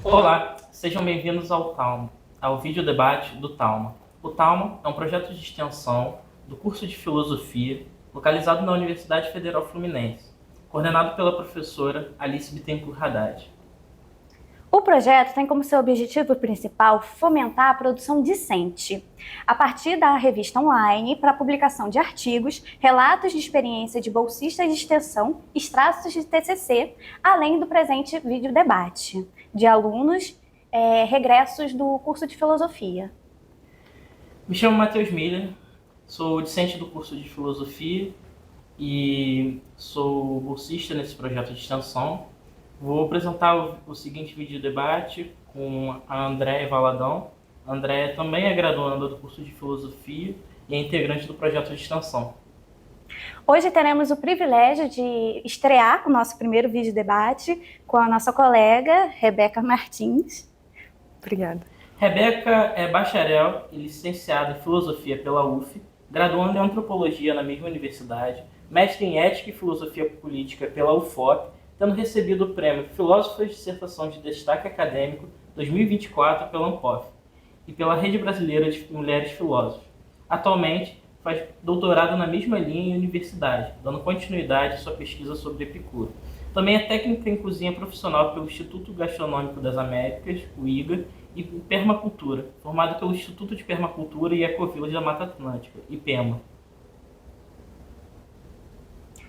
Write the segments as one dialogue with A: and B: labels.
A: Olá, sejam bem-vindos ao Talma, ao vídeo debate do Talma. O Talma é um projeto de extensão do curso de Filosofia, localizado na Universidade Federal Fluminense, coordenado pela professora Alice Bittencourt Haddad.
B: O projeto tem como seu objetivo principal fomentar a produção discente, a partir da revista online para a publicação de artigos, relatos de experiência de bolsistas de extensão, extratos de TCC, além do presente vídeo debate de alunos regressos do curso de Filosofia.
A: Me chamo Matheus Miller, sou discente do curso de Filosofia e sou bolsista nesse projeto de extensão. Vou apresentar o seguinte vídeo debate com a Andréia Valadão. A Andréia também é graduanda do curso de Filosofia e é integrante do projeto de extensão.
B: Hoje teremos o privilégio de estrear o nosso primeiro vídeo debate com a nossa colega Rebeca Martins.
C: Obrigada.
A: Rebeca é bacharel e licenciada em Filosofia pela UF, graduanda em Antropologia na mesma universidade, mestre em Ética e Filosofia Política pela UFOP, tendo recebido o prêmio Filósofa de Dissertação de Destaque Acadêmico 2024 pela ANPOF e pela Rede Brasileira de Mulheres Filósofas. Atualmente, faz doutorado na mesma linha em universidade, dando continuidade à sua pesquisa sobre Epicuro. Também é técnica em cozinha profissional pelo Instituto Gastronômico das Américas, o IGA, e Permacultura, formado pelo Instituto de Permacultura e Ecovillage da Mata Atlântica, IPEMA.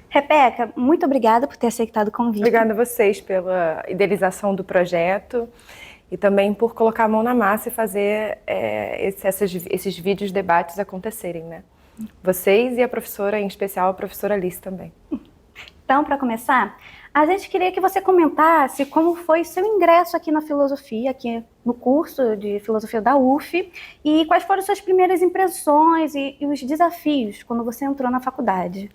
B: Rebeca, muito obrigada por ter aceitado o convite.
C: Obrigada a vocês pela idealização do projeto e também por colocar a mão na massa e fazer esses vídeos debates acontecerem, né? Vocês e a professora, em especial a professora Alice também.
B: Então, para começar, a gente queria que você comentasse como foi seu ingresso aqui na filosofia, aqui no curso de filosofia da UF, e quais foram suas primeiras impressões e os desafios quando você entrou na faculdade.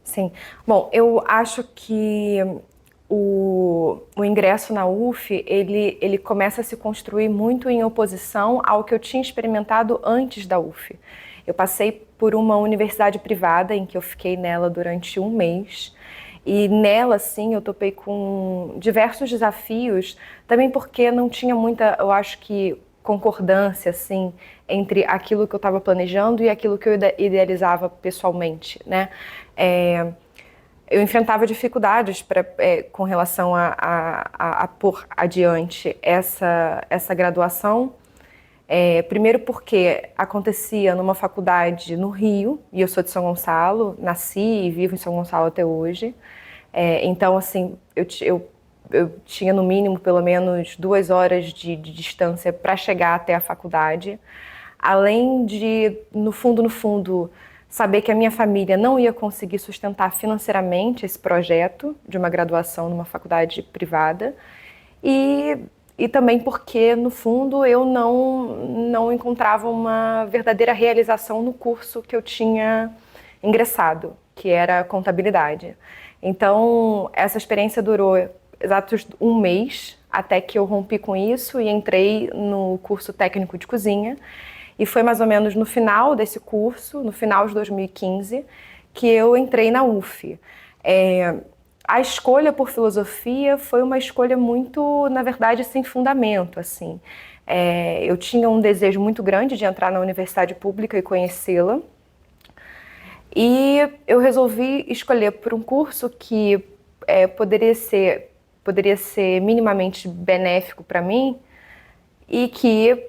C: Sim. Bom, eu acho que o ingresso na UF, ele começa a se construir muito em oposição ao que eu tinha experimentado antes da UF. Eu passei por uma universidade privada em que eu fiquei nela durante um mês. E nela, sim, eu topei com diversos desafios, também porque não tinha muita, eu acho que, concordância, assim, entre aquilo que eu estava planejando e aquilo que eu idealizava pessoalmente, né? Eu enfrentava dificuldades com relação a pôr adiante essa graduação. Primeiro porque acontecia numa faculdade no Rio, e eu sou de São Gonçalo, nasci e vivo em São Gonçalo até hoje. Então, assim, eu tinha no mínimo pelo menos 2 horas de distância para chegar até a faculdade. Além de, no fundo, saber que a minha família não ia conseguir sustentar financeiramente esse projeto de uma graduação numa faculdade privada. E também porque, no fundo, eu não encontrava uma verdadeira realização no curso que eu tinha ingressado, que era contabilidade. Então, essa experiência durou exatos um mês, até que eu rompi com isso e entrei no curso técnico de cozinha. E foi mais ou menos no final desse curso, no final de 2015, que eu entrei na UF. A escolha por filosofia foi uma escolha muito, na verdade, sem fundamento, assim. Eu tinha um desejo muito grande de entrar na universidade pública e conhecê-la. E eu resolvi escolher por um curso que poderia ser minimamente benéfico para mim e que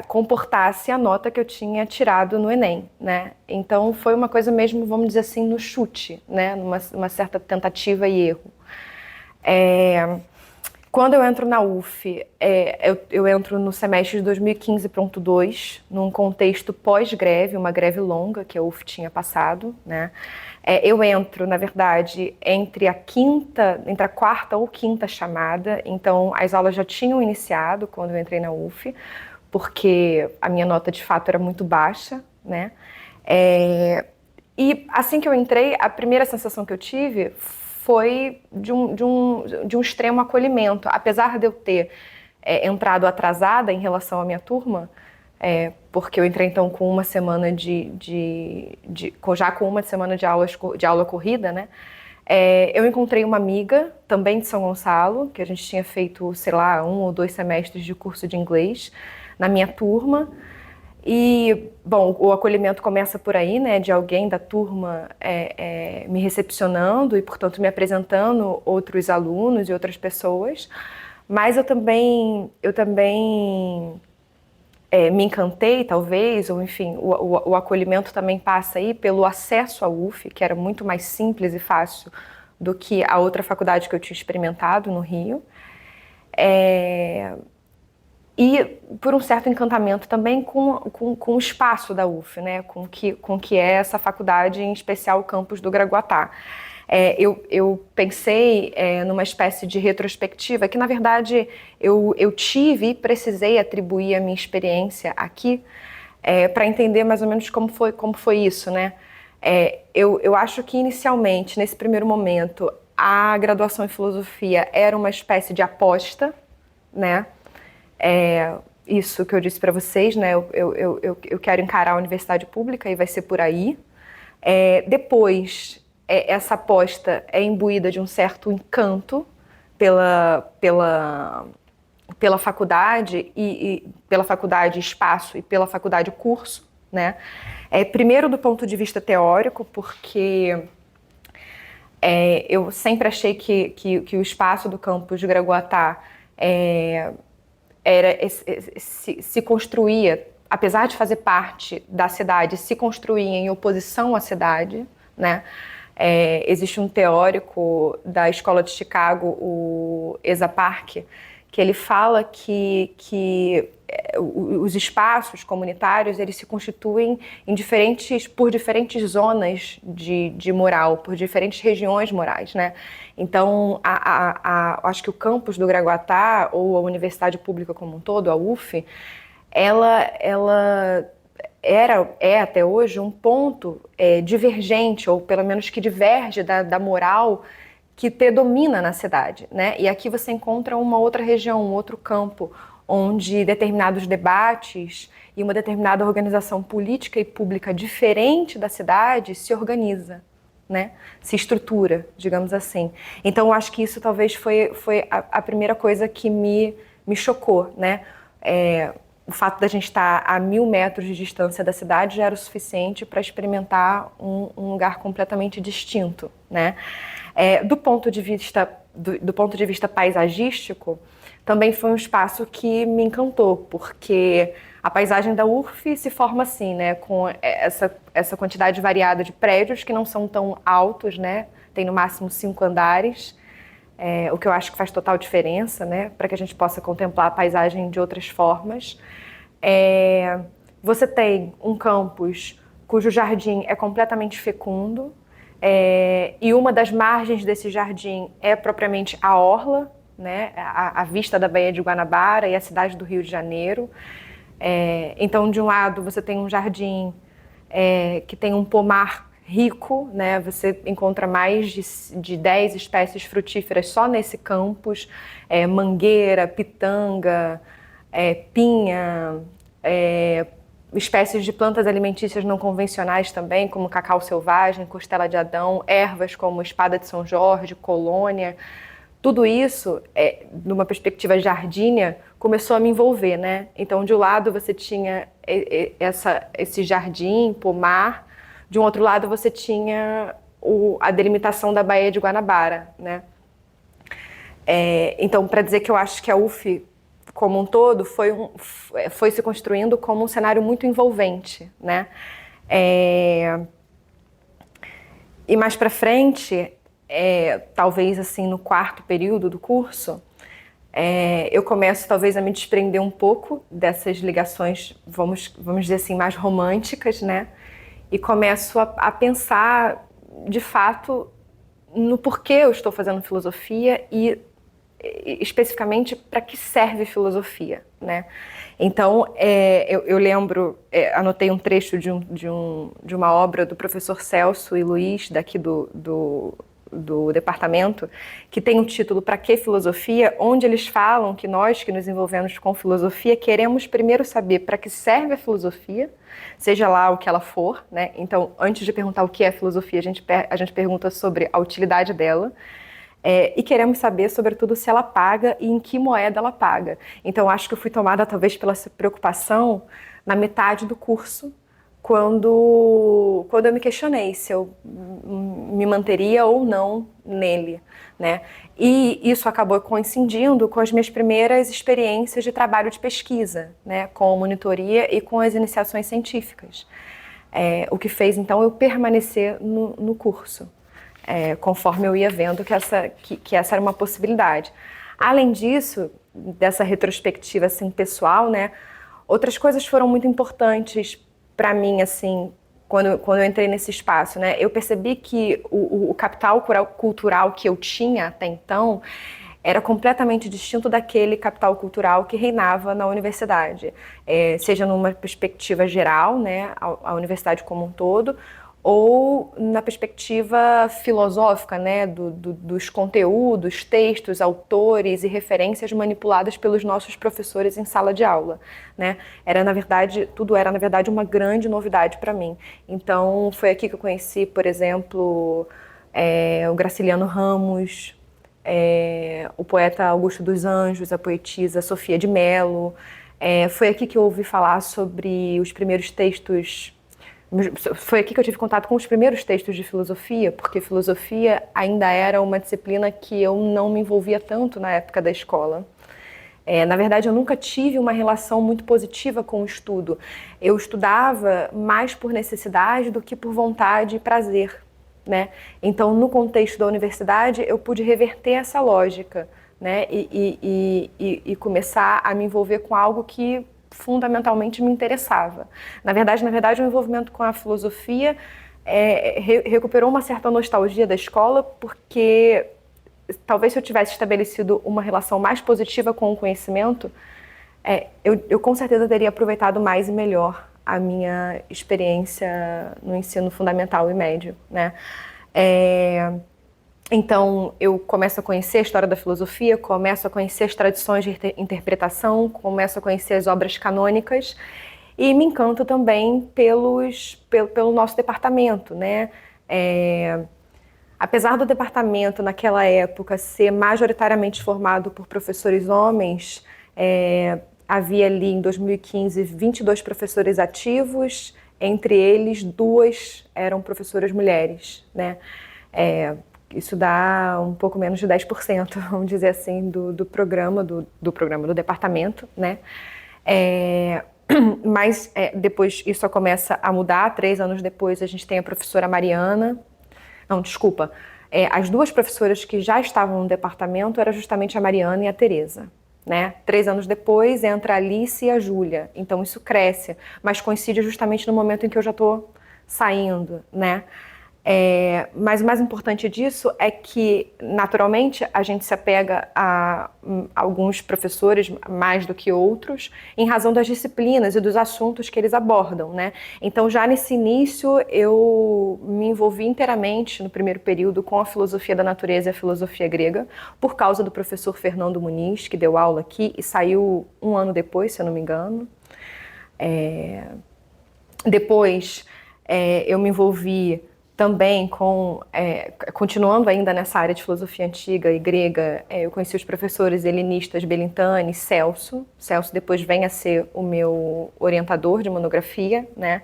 C: comportasse a nota que eu tinha tirado no Enem, né? Então foi uma coisa mesmo, vamos dizer assim, no chute, né? Numa certa tentativa e erro. Quando eu entro na UF, eu entro no semestre de 2015.2, num contexto pós-greve, uma greve longa que a UF tinha passado, né? Eu entro, na verdade, entre a quarta ou quinta chamada, então as aulas já tinham iniciado quando eu entrei na UF, porque a minha nota de fato era muito baixa, né? E assim que eu entrei, a primeira sensação que eu tive foi de um extremo acolhimento. Apesar de eu ter entrado atrasada em relação à minha turma, porque eu entrei então com uma semana já com uma semana de aula corrida, né? Eu encontrei uma amiga, também de São Gonçalo, que a gente tinha feito, sei lá, 1 ou 2 semestres de curso de inglês na minha turma. E, bom, o acolhimento começa por aí, né, de alguém da turma me recepcionando e, portanto, me apresentando outros alunos e outras pessoas. Mas eu também me encantei, talvez, ou enfim, o acolhimento também passa aí pelo acesso à UF, que era muito mais simples e fácil do que a outra faculdade que eu tinha experimentado no Rio. E por um certo encantamento também com o espaço da UF, né? com que é essa faculdade, em especial o campus do Gragoatá. Eu pensei numa espécie de retrospectiva que, na verdade, eu tive e precisei atribuir a minha experiência aqui para entender mais ou menos como foi isso, né? Eu acho que, inicialmente, nesse primeiro momento, a graduação em filosofia era uma espécie de aposta, né? Isso que eu disse para vocês, né? Eu quero encarar a universidade pública e vai ser por aí. Depois, essa aposta é imbuída de um certo encanto pela faculdade e pela faculdade espaço e pela faculdade curso, né? Primeiro do ponto de vista teórico, porque eu sempre achei que o espaço do campus de Gragoatá se construía, apesar de fazer parte da cidade, se construía em oposição à cidade, né? Existe um teórico da Escola de Chicago, o Esa Park, que ele fala que os espaços comunitários eles se constituem por diferentes zonas de moral, por diferentes regiões morais, né? Então, acho que o campus do Gragoatá, ou a universidade pública como um todo, a UF, ela é até hoje um ponto divergente, ou pelo menos que diverge da moral que predomina na cidade, né? E aqui você encontra uma outra região, um outro campo, onde determinados debates e uma determinada organização política e pública diferente da cidade se organiza, né? Se estrutura, digamos assim. Então, eu acho que isso talvez foi a primeira coisa que me chocou, né? O fato da gente estar a 1.000 metros de distância da cidade já era o suficiente para experimentar um lugar completamente distinto, né? Do ponto de vista paisagístico, também foi um espaço que me encantou, porque a paisagem da UF se forma assim, né? Com essa quantidade variada de prédios que não são tão altos, né? Tem no máximo 5 andares, o que eu acho que faz total diferença, né? Para que a gente possa contemplar a paisagem de outras formas. Você tem um campus cujo jardim é completamente fecundo, e uma das margens desse jardim é propriamente a orla, né? A vista da Baía de Guanabara e a cidade do Rio de Janeiro. Então, de um lado, você tem um jardim que tem um pomar rico, né? Você encontra mais de 10 espécies frutíferas só nesse campus, mangueira, pitanga, pinha, espécies de plantas alimentícias não convencionais também, como cacau selvagem, costela de Adão, ervas como espada de São Jorge, colônia. Tudo isso, numa perspectiva jardínia, começou a me envolver, né? Então, de um lado você tinha esse jardim, pomar, de um outro lado você tinha a delimitação da Baía de Guanabara, né? Então, para dizer que eu acho que a UF, como um todo, foi se construindo como um cenário muito envolvente, né? E mais para frente, talvez assim no 4º período do curso, eu começo talvez a me desprender um pouco dessas ligações, vamos dizer assim, mais românticas, né? E começo a pensar, de fato, no porquê eu estou fazendo filosofia e especificamente para que serve filosofia, né? Então, eu lembro, anotei um trecho de uma obra do professor Celso e Luiz, daqui do do departamento, que tem o título Pra que Filosofia?, onde eles falam que nós que nos envolvemos com filosofia queremos primeiro saber para que serve a filosofia, seja lá o que ela for, né? Então, antes de perguntar o que é filosofia, a gente pergunta sobre a utilidade dela. E queremos saber, sobretudo, se ela paga e em que moeda ela paga. Então, acho que eu fui tomada, talvez, pela preocupação na metade do curso, quando eu me questionei se eu me manteria ou não nele, né? E isso acabou coincidindo com as minhas primeiras experiências de trabalho de pesquisa, né? Com a monitoria e com as iniciações científicas. O que fez, então, eu permanecer no curso. Conforme eu ia vendo que essa era uma possibilidade. Além disso, dessa retrospectiva assim, pessoal, né, outras coisas foram muito importantes para mim, assim, quando eu entrei nesse espaço, né, eu percebi que o capital cultural que eu tinha até então era completamente distinto daquele capital cultural que reinava na universidade, seja numa perspectiva geral, né, a universidade como um todo, ou na perspectiva filosófica, né, dos conteúdos, textos, autores e referências manipuladas pelos nossos professores em sala de aula, né? Tudo era, na verdade, uma grande novidade para mim. Então, foi aqui que eu conheci, por exemplo, o Graciliano Ramos, o poeta Augusto dos Anjos, a poetisa Sofia de Mello. Foi aqui que eu ouvi falar sobre os primeiros textos. Foi aqui que eu tive contato com os primeiros textos de filosofia, porque filosofia ainda era uma disciplina que eu não me envolvia tanto na época da escola. Na verdade, eu nunca tive uma relação muito positiva com o estudo. Eu estudava mais por necessidade do que por vontade e prazer, né? Então, no contexto da universidade, eu pude reverter essa lógica, né? E começar a me envolver com algo que fundamentalmente me interessava. Na verdade, o envolvimento com a filosofia recuperou uma certa nostalgia da escola, porque talvez se eu tivesse estabelecido uma relação mais positiva com o conhecimento, eu com certeza teria aproveitado mais e melhor a minha experiência no ensino fundamental e médio, né? Então, eu começo a conhecer a história da filosofia, começo a conhecer as tradições de interpretação, começo a conhecer as obras canônicas e me encanto também pelo nosso departamento, né? Apesar do departamento, naquela época, ser majoritariamente formado por professores homens, havia ali, em 2015, 22 professores ativos, entre eles, 2 eram professoras mulheres, né? Isso dá um pouco menos de 10%, vamos dizer assim, do programa, do departamento, né? Mas depois isso começa a mudar. 3 anos depois a gente tem a professora Mariana. Não, desculpa. As 2 professoras que já estavam no departamento eram justamente a Mariana e a Tereza, né? 3 anos depois entra a Alice e a Júlia. Então isso cresce, mas coincide justamente no momento em que eu já estou saindo, né? Mas o mais importante disso é que, naturalmente, a gente se apega a alguns professores mais do que outros em razão das disciplinas e dos assuntos que eles abordam, né? Então, já nesse início, eu me envolvi inteiramente no primeiro período com a filosofia da natureza e a filosofia grega, por causa do professor Fernando Muniz, que deu aula aqui e saiu 1 ano depois, se eu não me engano. Depois, eu me envolvi também continuando ainda nessa área de filosofia antiga e grega, eu conheci os professores helenistas Belintani e Celso. Celso depois vem a ser o meu orientador de monografia, né?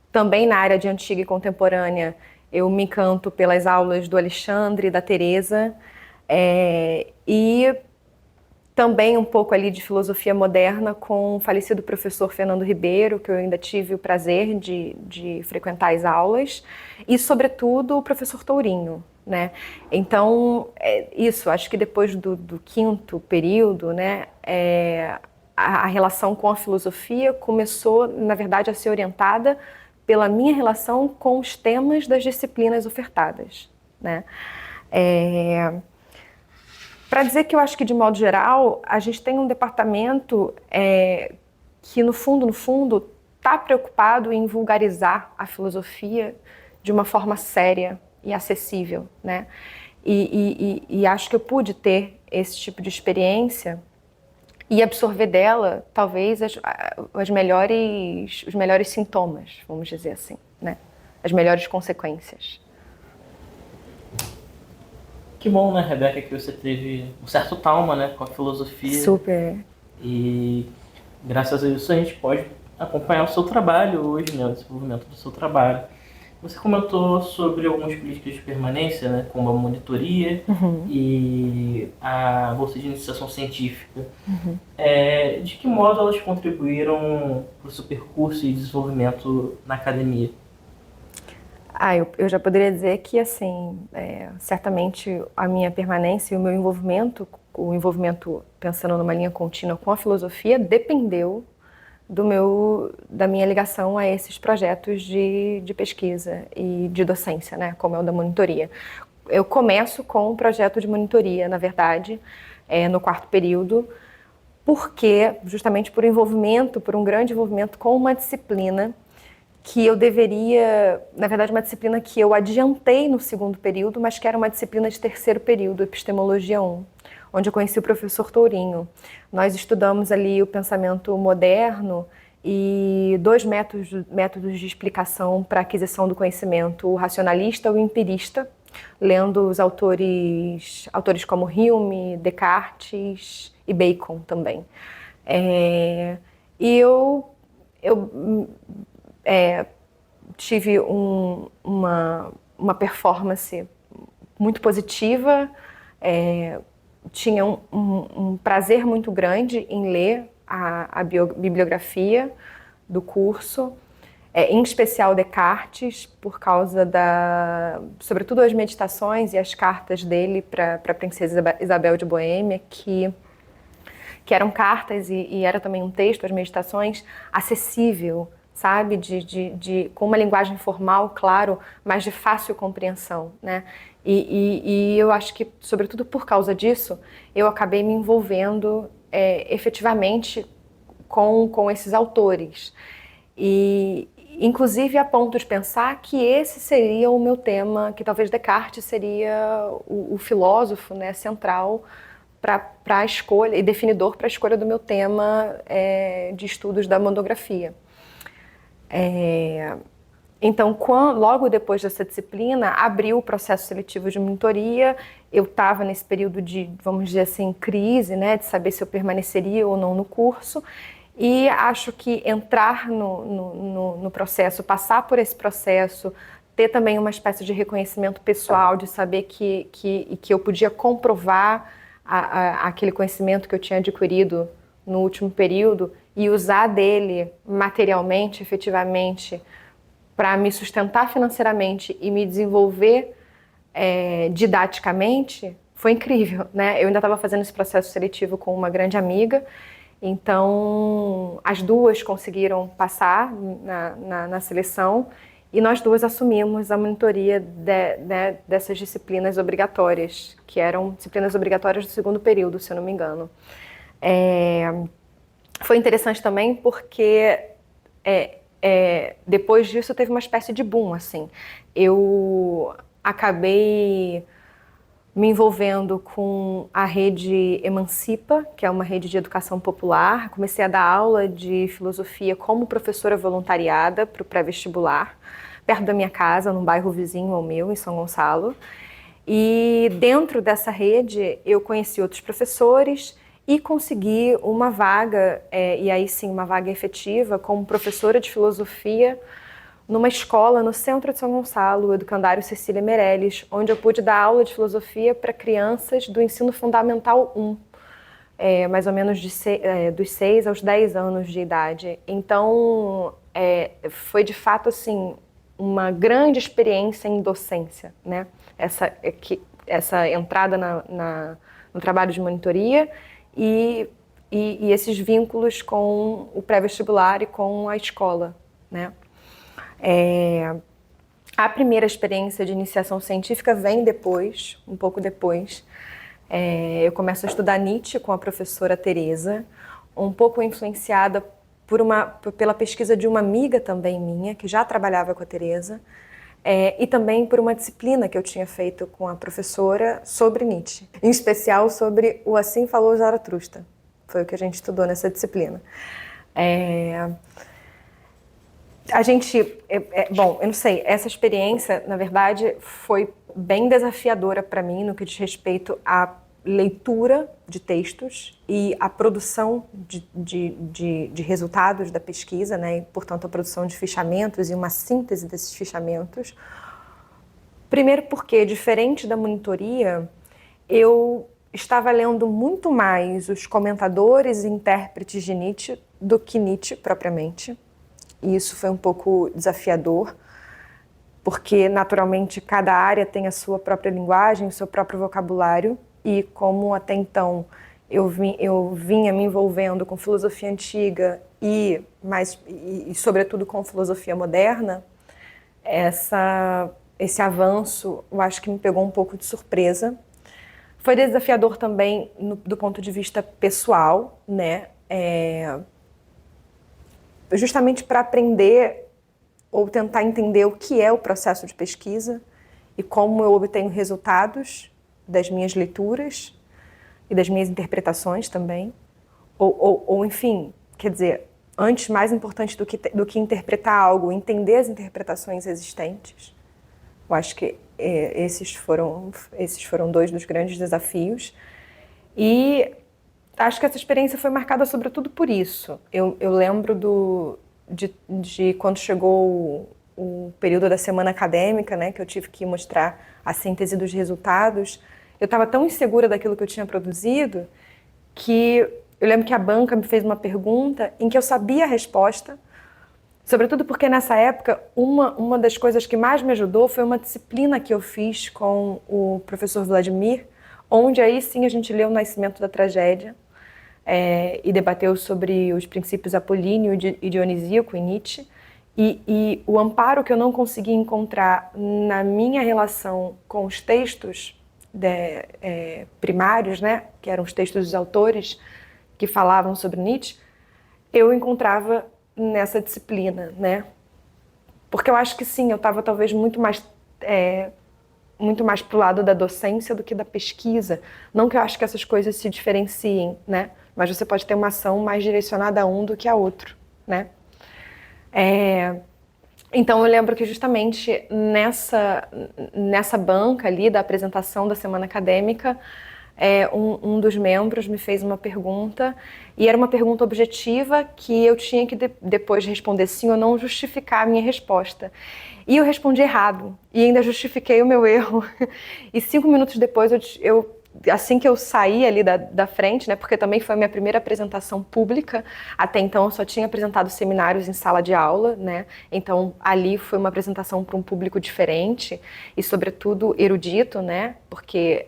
C: Também na área de antiga e contemporânea, eu me encanto pelas aulas do Alexandre e da Teresa, e também um pouco ali de filosofia moderna com o falecido professor Fernando Ribeiro, que eu ainda tive o prazer de frequentar as aulas, e, sobretudo, o professor Tourinho, né? Então, isso, acho que depois do 5º período, né, a relação com a filosofia começou, na verdade, a ser orientada pela minha relação com os temas das disciplinas ofertadas, né? Para dizer que eu acho que, de modo geral, a gente tem um departamento que, no fundo, está preocupado em vulgarizar a filosofia de uma forma séria e acessível, né? E acho que eu pude ter esse tipo de experiência e absorver dela, talvez, os melhores sintomas, vamos dizer assim, né? As melhores consequências.
A: Que bom, né, Rebeca, que você teve um certo trauma, né, com a filosofia.
C: Super.
A: E graças a isso a gente pode acompanhar o seu trabalho hoje, né, o desenvolvimento do seu trabalho. Você comentou sobre algumas políticas de permanência, né, como a monitoria e a bolsa de iniciação científica. De que modo elas contribuíram para o seu percurso e desenvolvimento na academia?
C: Eu já poderia dizer que, assim, certamente a minha permanência e o meu envolvimento, pensando numa linha contínua com a filosofia, dependeu da minha ligação a esses projetos de pesquisa e de docência, né, como é o da monitoria. Eu começo com um projeto de monitoria, na verdade, no 4º período, justamente por um grande envolvimento com uma disciplina que eu deveria, na verdade, uma disciplina que eu adiantei no 2º período, mas que era uma disciplina de 3º período, Epistemologia 1, onde eu conheci o professor Tourinho. Nós estudamos ali o pensamento moderno e 2 métodos de explicação para a aquisição do conhecimento, o racionalista e o empirista, lendo os autores como Hume, Descartes e Bacon também. Tive uma performance muito positiva, tinha um prazer muito grande em ler a bibliografia do curso, em especial Descartes, por causa sobretudo as meditações e as cartas dele para a princesa Isabel de Boêmia, que eram cartas e era também um texto, as meditações, acessível, sabe, com uma linguagem formal, claro, mas de fácil compreensão, né? E eu acho que, sobretudo por causa disso, eu acabei me envolvendo efetivamente com esses autores. E, inclusive, a ponto de pensar que esse seria o meu tema, que talvez Descartes seria o filósofo, né, central para a escolha, e definidor para a escolha do meu tema de estudos da monografia. Então, logo depois dessa disciplina, abriu o processo seletivo de monitoria. Eu estava nesse período de, vamos dizer assim, crise, né, de saber se eu permaneceria ou não no curso. E acho que entrar no processo, passar por esse processo, ter também uma espécie de reconhecimento pessoal, de saber que eu podia comprovar aquele conhecimento que eu tinha adquirido no último período e usar dele materialmente, efetivamente, para me sustentar financeiramente e me desenvolver didaticamente, foi incrível, né? Eu ainda estava fazendo esse processo seletivo com uma grande amiga, então as duas conseguiram passar na seleção e nós duas assumimos a monitoria dessas disciplinas obrigatórias, que eram disciplinas obrigatórias do 2º período, se eu não me engano. Foi interessante também porque depois disso teve uma espécie de boom, assim. Eu acabei me envolvendo com a rede Emancipa, que é uma rede de educação popular. Comecei a dar aula de filosofia como professora voluntariada para o pré-vestibular, perto da minha casa, num bairro vizinho ao meu, em São Gonçalo. E dentro dessa rede eu conheci outros professores e consegui uma vaga, e aí sim, uma vaga efetiva, como professora de filosofia numa escola no centro de São Gonçalo, o Educandário Cecília Meirelles, onde eu pude dar aula de filosofia para crianças do ensino fundamental 1, mais ou menos dos 6 aos 10 anos de idade. Então, foi de fato assim, uma grande experiência em docência, né? Essa entrada no trabalho de monitoria e esses vínculos com o pré-vestibular e com a escola, né? A primeira experiência de iniciação científica vem depois, um pouco depois. Eu começo a estudar Nietzsche com a professora Teresa, um pouco influenciada pela pesquisa de uma amiga também minha, que já trabalhava com a Teresa. e também por uma disciplina que eu tinha feito com a professora sobre Nietzsche, em especial sobre o Assim Falou Zaratustra. Foi o que a gente estudou nessa disciplina. A gente, bom, eu não sei, essa experiência, na verdade, foi bem desafiadora para mim no que diz respeito à leitura de textos e à produção de resultados da pesquisa, né? E, portanto, a produção de fichamentos e uma síntese desses fichamentos. Primeiro porque, diferente da monitoria, eu estava lendo muito mais os comentadores e intérpretes de Nietzsche do que Nietzsche propriamente. E isso foi um pouco desafiador, porque naturalmente cada área tem a sua própria linguagem, o seu próprio vocabulário, e como até então eu vinha me envolvendo com filosofia antiga e sobretudo com filosofia moderna, esse avanço eu acho que me pegou um pouco de surpresa. Foi desafiador também do ponto de vista pessoal, né? Justamente para aprender ou tentar entender o que é o processo de pesquisa e como eu obtenho resultados das minhas leituras e das minhas interpretações também. Ou enfim, quer dizer, antes, mais importante do que interpretar algo, entender as interpretações existentes. Eu acho que esses foram dois dos grandes desafios. E acho que essa experiência foi marcada sobretudo por isso. Eu lembro de quando chegou o período da semana acadêmica, né, que eu tive que mostrar a síntese dos resultados. Eu estava tão insegura daquilo que eu tinha produzido que eu lembro que a banca me fez uma pergunta em que eu sabia a resposta, sobretudo porque nessa época uma das coisas que mais me ajudou foi uma disciplina que eu fiz com o professor Vladimir, onde aí sim a gente leu O Nascimento da Tragédia e debateu sobre os princípios apolíneo e dionisíaco em Nietzsche. E o amparo que eu não consegui encontrar na minha relação com os textos primários, né, que eram os textos dos autores que falavam sobre Nietzsche, eu encontrava nessa disciplina, né? Porque eu acho que sim, eu estava talvez muito mais pro lado da docência do que da pesquisa. Não que eu acho que essas coisas se diferenciem, né? Mas você pode ter uma ação mais direcionada a um do que a outro, né? Então eu lembro que justamente nessa banca ali da apresentação da semana acadêmica, um dos membros me fez uma pergunta, e era uma pergunta objetiva que eu tinha que depois responder sim ou não, justificar a minha resposta. E eu respondi errado, e ainda justifiquei o meu erro. E 5 minutos depois, assim que eu saí ali da frente, né, porque também foi a minha primeira apresentação pública, até então eu só tinha apresentado seminários em sala de aula, né, então ali foi uma apresentação para um público diferente e sobretudo erudito, né, porque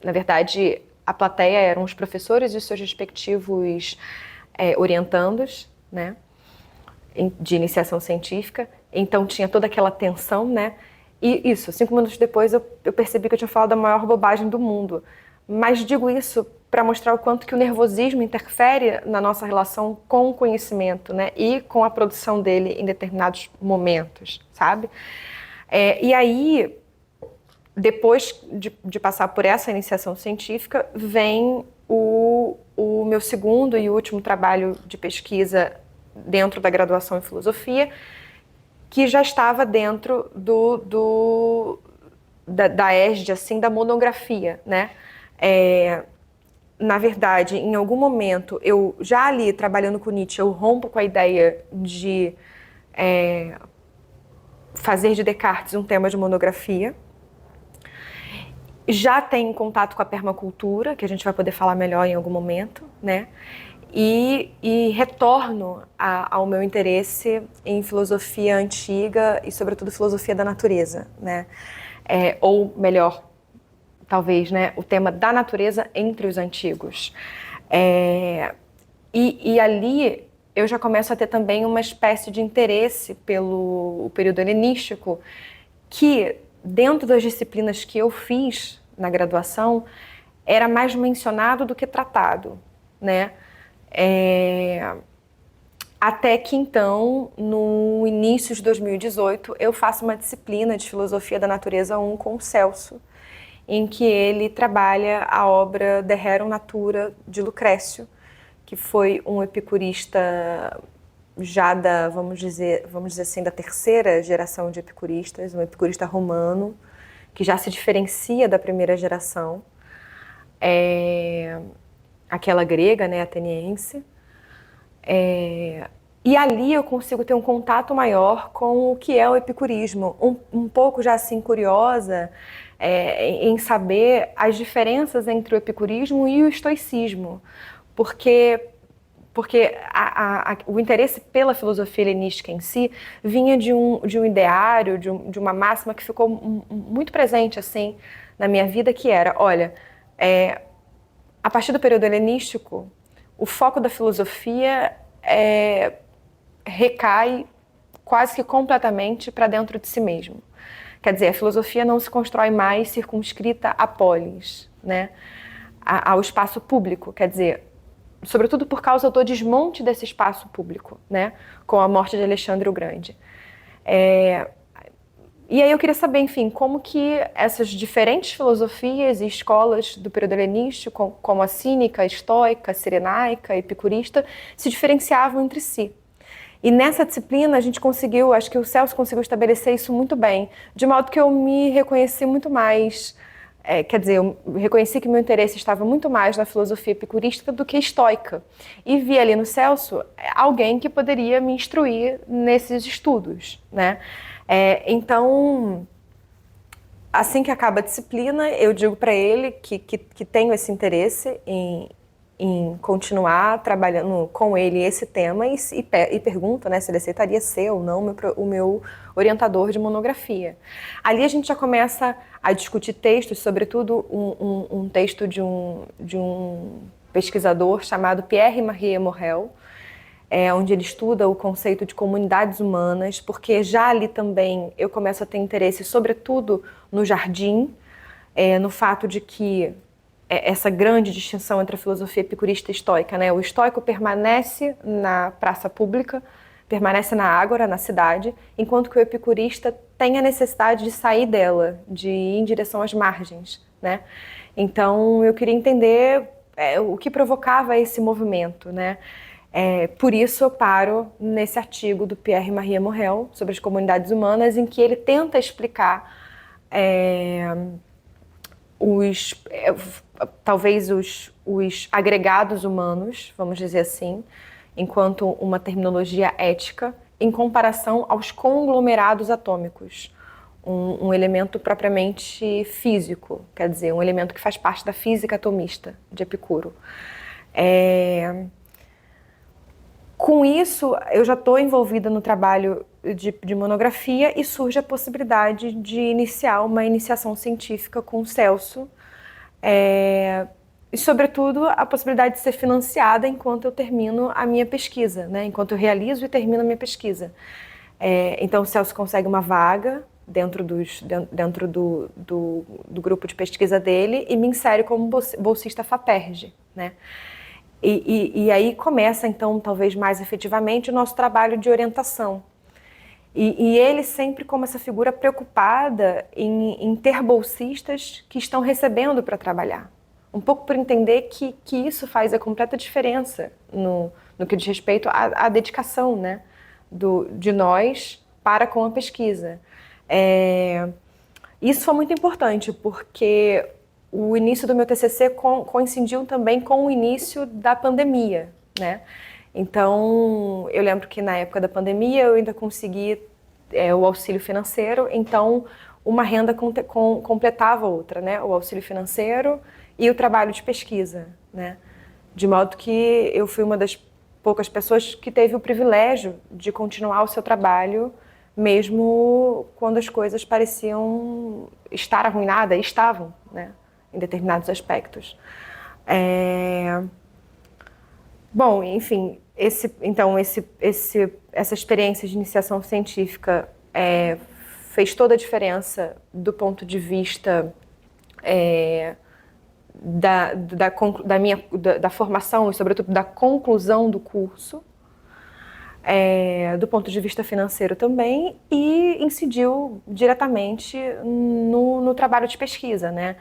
C: na verdade a plateia eram os professores e os seus respectivos orientandos, né, de iniciação científica, então tinha toda aquela tensão, né. E isso, 5 minutos depois eu percebi que eu tinha falado a maior bobagem do mundo. Mas digo isso para mostrar o quanto que o nervosismo interfere na nossa relação com o conhecimento, né? E com a produção dele em determinados momentos, sabe? E aí, depois de passar por essa iniciação científica, vem o meu segundo e último trabalho de pesquisa dentro da graduação em filosofia, que já estava dentro da égide, assim, da monografia, né? Na verdade, em algum momento, eu já ali, trabalhando com Nietzsche, eu rompo com a ideia de fazer de Descartes um tema de monografia. Já tenho contato com a permacultura, que a gente vai poder falar melhor em algum momento, né? E retorno ao meu interesse em filosofia antiga e, sobretudo, filosofia da natureza, né? Ou melhor, talvez, né, o tema da natureza entre os antigos. E ali eu já começo a ter também uma espécie de interesse pelo período helenístico, que, dentro das disciplinas que eu fiz na graduação, era mais mencionado do que tratado, né? Até que então, no início de 2018, eu faço uma disciplina de Filosofia da Natureza 1 com o Celso, em que ele trabalha a obra De Rerum Natura de Lucrécio, que foi um epicurista já da, vamos dizer assim, da terceira geração de epicuristas, um epicurista romano, que já se diferencia da primeira geração, aquela grega, né, ateniense. E ali eu consigo ter um contato maior com o que é o epicurismo, um pouco já assim curiosa em saber as diferenças entre o epicurismo e o estoicismo, porque o interesse pela filosofia helenística em si vinha de um ideário, de uma máxima que ficou muito presente assim na minha vida, que era, olha, a partir do período helenístico, o foco da filosofia recai quase que completamente para dentro de si mesmo. Quer dizer, a filosofia não se constrói mais circunscrita à polis, né? Ao espaço público, quer dizer, sobretudo por causa do desmonte desse espaço público, né? Com a morte de Alexandre o Grande. E aí eu queria saber, enfim, como que essas diferentes filosofias e escolas do período helenístico, como a cínica, a estoica, a cirenaica, a epicurista, se diferenciavam entre si. E nessa disciplina a gente conseguiu, acho que o Celso conseguiu estabelecer isso muito bem, de modo que eu me reconheci muito mais, quer dizer, eu reconheci que meu interesse estava muito mais na filosofia epicurista do que estoica. E vi ali no Celso alguém que poderia me instruir nesses estudos, né? Então, assim que acaba a disciplina, eu digo para ele que tenho esse interesse em continuar trabalhando com ele esse tema e pergunto, né, se ele aceitaria ser ou não o meu orientador de monografia. Ali a gente já começa a discutir textos, sobretudo um texto de um pesquisador chamado Pierre-Marie Morel, onde ele estuda o conceito de comunidades humanas, porque já ali também eu começo a ter interesse, sobretudo no jardim, no fato de que essa grande distinção entre a filosofia epicurista e estoica, né? O estoico permanece na praça pública, permanece na ágora, na cidade, enquanto que o epicurista tem a necessidade de sair dela, de ir em direção às margens, né? Então eu queria entender o que provocava esse movimento, né? Por isso eu paro nesse artigo do Pierre-Marie Morel sobre as comunidades humanas, em que ele tenta explicar talvez os agregados humanos, vamos dizer assim, enquanto uma terminologia ética, em comparação aos conglomerados atômicos, um elemento propriamente físico, quer dizer, um elemento que faz parte da física atomista de Epicuro. Com isso, eu já estou envolvida no trabalho de monografia e surge a possibilidade de iniciar uma iniciação científica com o Celso, e, sobretudo, a possibilidade de ser financiada enquanto eu termino a minha pesquisa, né? Enquanto eu realizo e termino a minha pesquisa. Então, o Celso consegue uma vaga dentro do grupo de pesquisa dele e me insere como bolsista FAPERJ, né? E aí começa, então, talvez mais efetivamente, o nosso trabalho de orientação. E ele sempre como essa figura preocupada em ter bolsistas que estão recebendo para trabalhar. Um pouco por entender que isso faz a completa diferença no que diz respeito à dedicação, né, de nós para com a pesquisa. Isso foi muito importante, porque o início do meu TCC coincidiu também com o início da pandemia, né? Então, eu lembro que na época da pandemia eu ainda consegui o auxílio financeiro, então uma renda completava a outra, né? O auxílio financeiro e o trabalho de pesquisa, né? De modo que eu fui uma das poucas pessoas que teve o privilégio de continuar o seu trabalho, mesmo quando as coisas pareciam estar arruinadas, e estavam, né? Em determinados aspectos. Bom, enfim, essa experiência de iniciação científica fez toda a diferença do ponto de vista da formação e, sobretudo, da conclusão do curso. do ponto de vista financeiro também, e incidiu diretamente no trabalho de pesquisa, né?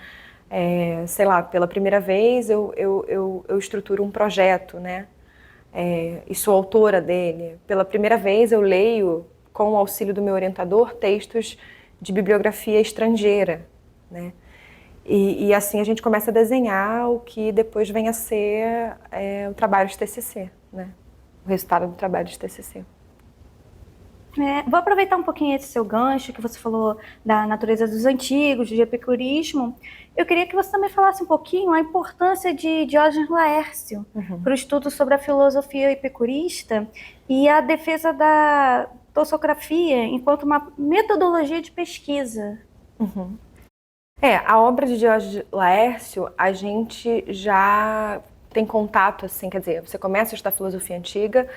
C: Sei lá, pela primeira vez eu estruturo um projeto, né? E sou autora dele. Pela primeira vez eu leio, com o auxílio do meu orientador, textos de bibliografia estrangeira, né? E assim a gente começa a desenhar o que depois vem a ser o trabalho de TCC, né? O resultado do trabalho de TCC.
B: Vou aproveitar um pouquinho esse seu gancho, que você falou da natureza dos antigos, do epicurismo. Eu queria que você também falasse um pouquinho a importância de Diógenes Laércio para o estudo sobre a filosofia epicurista e a defesa da doxografia enquanto uma metodologia de pesquisa.
C: A obra de Diógenes Laércio, a gente já tem contato, assim, quer dizer, você começa a estudar filosofia antiga,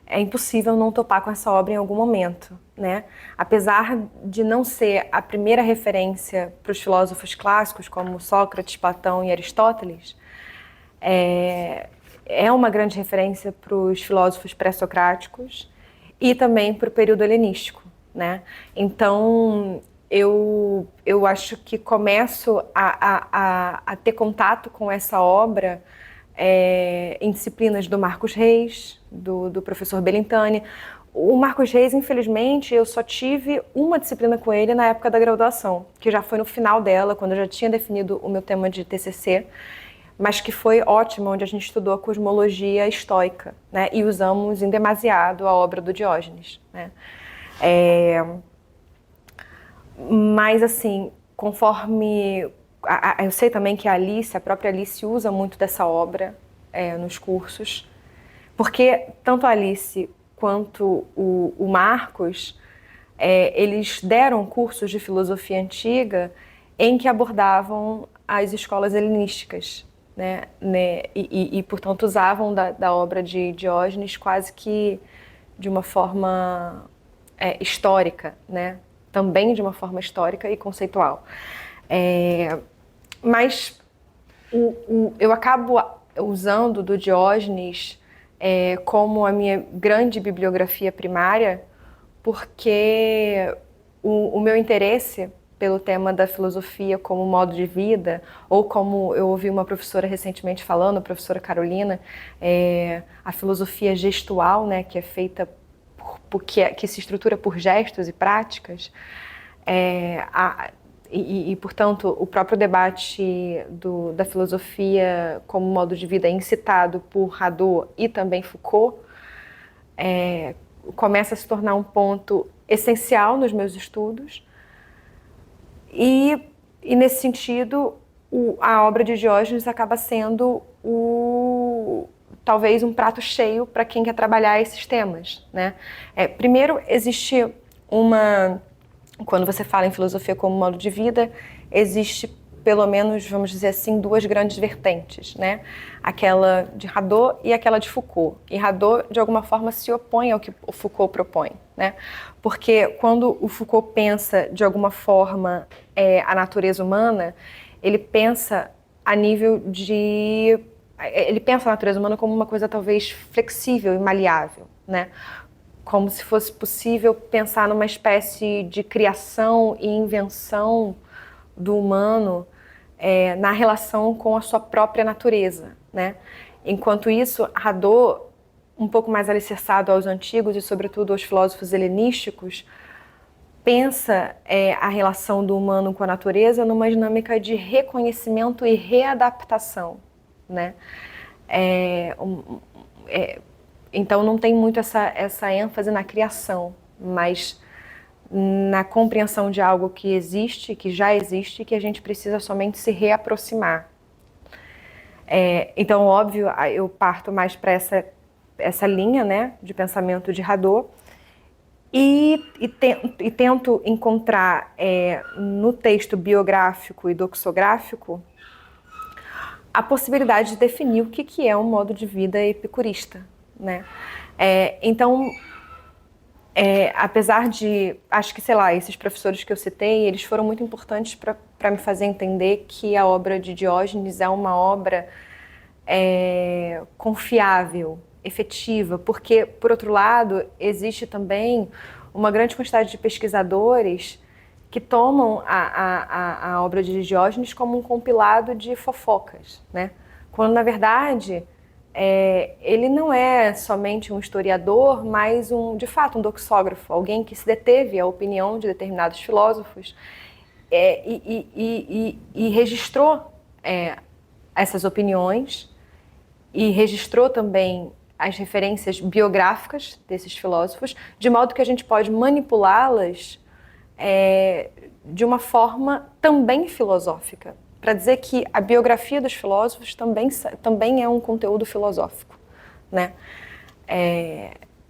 C: é impossível não topar com essa obra em algum momento, né? Apesar de não ser a primeira referência para os filósofos clássicos, como Sócrates, Platão e Aristóteles, é uma grande referência para os filósofos pré-socráticos e também para o período helenístico, né? Então, eu acho que começo a ter contato com essa obra em disciplinas do Marcos Reis, do professor Belintani. O Marcos Reis, infelizmente, eu só tive uma disciplina com ele na época da graduação, que já foi no final dela, quando eu já tinha definido o meu tema de TCC, mas que foi ótima, onde a gente estudou a cosmologia estoica, né? E usamos em demasiado a obra do Diógenes, né? Mas, assim, conforme... eu sei também que a própria Alice usa muito dessa obra nos cursos, porque tanto a Alice quanto o Marcos, eles deram cursos de filosofia antiga em que abordavam as escolas helenísticas, né? E portanto, usavam da obra de Diógenes quase que de uma forma histórica, né? Também de uma forma histórica e conceitual. Mas eu acabo usando do Diógenes como a minha grande bibliografia primária, porque o meu interesse pelo tema da filosofia como modo de vida, ou como eu ouvi uma professora recentemente falando, a professora Carolina, a filosofia gestual, né, que é feita que se estrutura por gestos e práticas, portanto, o próprio debate da filosofia como modo de vida incitado por Hadot e também Foucault começa a se tornar um ponto essencial nos meus estudos. E nesse sentido, a obra de Diógenes acaba sendo talvez um prato cheio para quem quer trabalhar esses temas, né? Primeiro, existe quando você fala em filosofia como modo de vida, existe pelo menos, vamos dizer assim, duas grandes vertentes, né? Aquela de Hadot e aquela de Foucault. E Hadot, de alguma forma, se opõe ao que o Foucault propõe, né? Porque quando o Foucault pensa, de alguma forma, a natureza humana, ele pensa a nível de... Ele pensa a natureza humana como uma coisa talvez flexível e maleável, né? Como se fosse possível pensar numa espécie de criação e invenção do humano na relação com a sua própria natureza, né? Enquanto isso, Hadot, um pouco mais alicerçado aos antigos e sobretudo aos filósofos helenísticos, pensa a relação do humano com a natureza numa dinâmica de reconhecimento e readaptação, né? Então não tem muito essa ênfase na criação, mas na compreensão de algo que existe, que já existe, que a gente precisa somente se reaproximar. Então, óbvio, eu parto mais para essa linha, né, de pensamento de Hadot e tento encontrar no texto biográfico e doxográfico a possibilidade de definir o que é um modo de vida epicurista, né? Então, apesar de, acho que, sei lá, esses professores que eu citei, eles foram muito importantes para me fazer entender que a obra de Diógenes é uma obra confiável, efetiva, porque, por outro lado, existe também uma grande quantidade de pesquisadores que tomam a obra de Diógenes como um compilado de fofocas, né? Quando, na verdade, ele não é somente um historiador, mas, de fato, um doxógrafo, alguém que se deteve à opinião de determinados filósofos e registrou essas opiniões e registrou também as referências biográficas desses filósofos, de modo que a gente pode manipulá-las de uma forma também filosófica, para dizer que a biografia dos filósofos também é um conteúdo filosófico, né?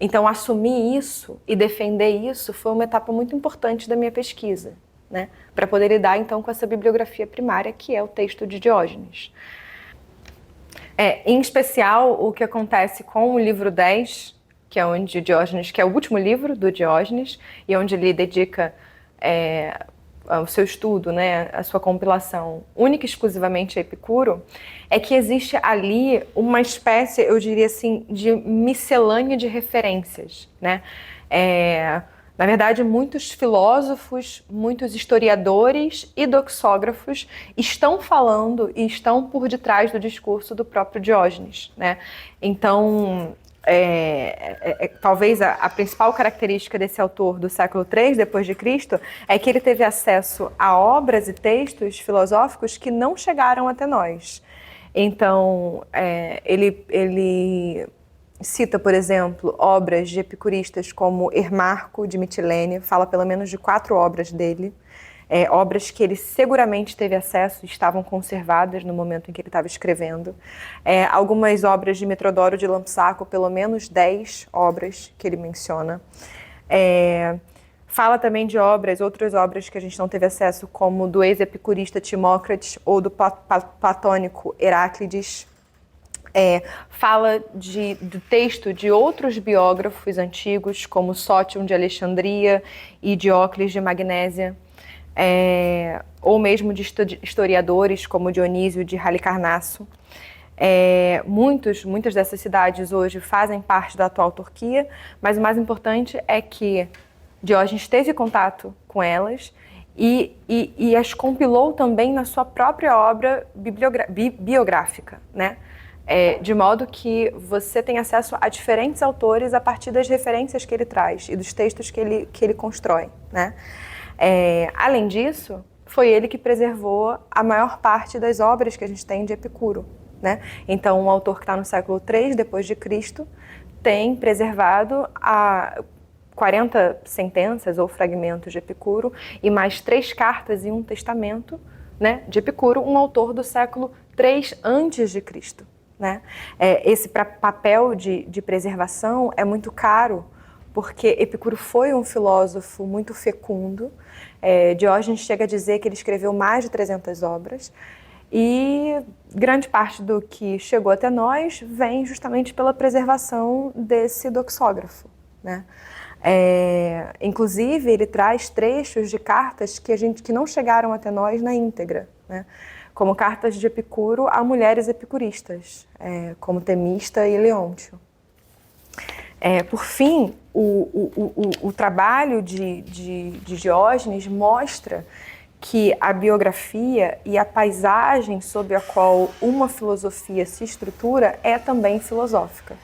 C: Então, assumir isso e defender isso foi uma etapa muito importante da minha pesquisa, né? Para poder lidar, então, com essa bibliografia primária, que é o texto de Diógenes. Em especial, o que acontece com o livro 10, que é onde Diógenes, que é o último livro do Diógenes, e onde ele dedica o seu estudo, né, a sua compilação única e exclusivamente a Epicuro, é que existe ali uma espécie, eu diria assim, de miscelânea de referências, né? Na verdade, muitos filósofos, muitos historiadores e doxógrafos estão falando e estão por detrás do discurso do próprio Diógenes, né? Então, talvez a principal característica desse autor do século III depois de Cristo é que ele teve acesso a obras e textos filosóficos que não chegaram até nós. Então, ele cita, por exemplo, obras de epicuristas como Hermarco de Mitilene, fala pelo menos de 4 obras dele, obras que ele seguramente teve acesso e estavam conservadas no momento em que ele estava escrevendo. Algumas obras de Metrodoro de Lampsaco, pelo menos 10 obras que ele menciona. Fala também de outras obras que a gente não teve acesso, como do ex-epicurista Timócrates ou do platônico Heráclides. Fala do texto de outros biógrafos antigos, como Sótion de Alexandria e Diócles de Magnésia, ou mesmo de historiadores como Dionísio de Halicarnasso. Muitas dessas cidades hoje fazem parte da atual Turquia, mas o mais importante é que Diógenes teve contato com elas e as compilou também na sua própria obra biográfica, né? De modo que você tem acesso a diferentes autores a partir das referências que ele traz e dos textos que ele constrói, né? Além disso, foi ele que preservou a maior parte das obras que a gente tem de Epicuro, né? Então, um autor que está no século III depois de Cristo tem preservado 40 sentenças ou fragmentos de Epicuro e mais 3 cartas e um testamento, né, de Epicuro, um autor do século III antes de Cristo. Né? Esse papel de preservação é muito caro, porque Epicuro foi um filósofo muito fecundo. Diógenes chega a dizer que ele escreveu mais de 300 obras, e grande parte do que chegou até nós vem justamente pela preservação desse doxógrafo, né? Inclusive, ele traz trechos de cartas que não chegaram até nós na íntegra, né? Como cartas de Epicuro a mulheres epicuristas, como Temista e Leôntio. Por fim, o trabalho de Diógenes mostra que a biografia e a paisagem sob a qual uma filosofia se estrutura é também filosófica.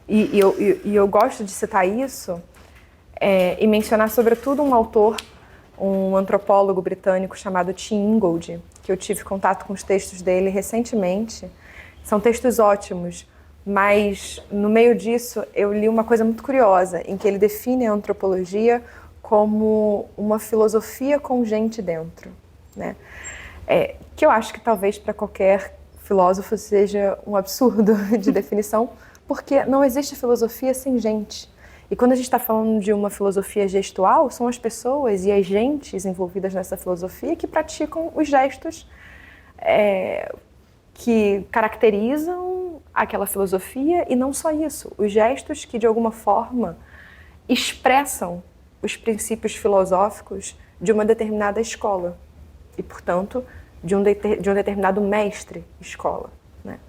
C: E eu gosto de citar isso e mencionar sobretudo um autor, um antropólogo britânico chamado Tim Ingold, que eu tive contato com os textos dele recentemente. São textos ótimos, mas no meio disso eu li uma coisa muito curiosa, em que ele define a antropologia como uma filosofia com gente dentro, né? Que eu acho que talvez para qualquer filósofo seja um absurdo de definição, porque não existe filosofia sem gente. E quando a gente está falando de uma filosofia gestual, são as pessoas e as gentes envolvidas nessa filosofia que praticam os gestos que caracterizam aquela filosofia, e não só isso, os gestos que de alguma forma expressam os princípios filosóficos de uma determinada escola e, portanto, de um determinado mestre escola, né?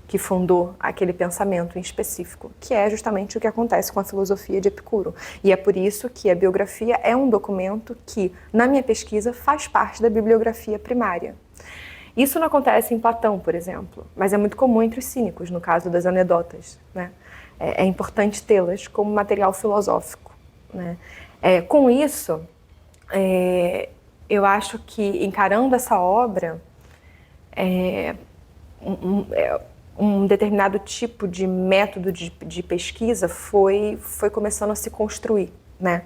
C: que fundou aquele pensamento em específico, que é justamente o que acontece com a filosofia de Epicuro. E é por isso que a biografia é um documento que, na minha pesquisa, faz parte da bibliografia primária. Isso não acontece em Platão, por exemplo, mas é muito comum entre os cínicos, no caso das anedotas, né? É importante tê-las como material filosófico, né? Com isso, eu acho que, encarando essa obra, um determinado tipo de método de pesquisa foi começando a se construir, né?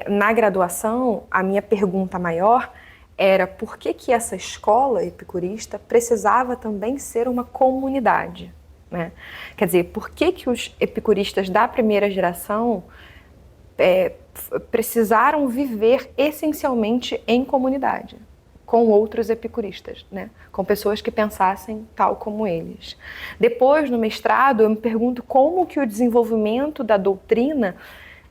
C: Na graduação, a minha pergunta maior era por que essa escola epicurista precisava também ser uma comunidade, né? Quer dizer, por que os epicuristas da primeira geração precisaram viver essencialmente em comunidade, com outros epicuristas, né? Com pessoas que pensassem tal como eles. Depois, no mestrado, eu me pergunto como que o desenvolvimento da doutrina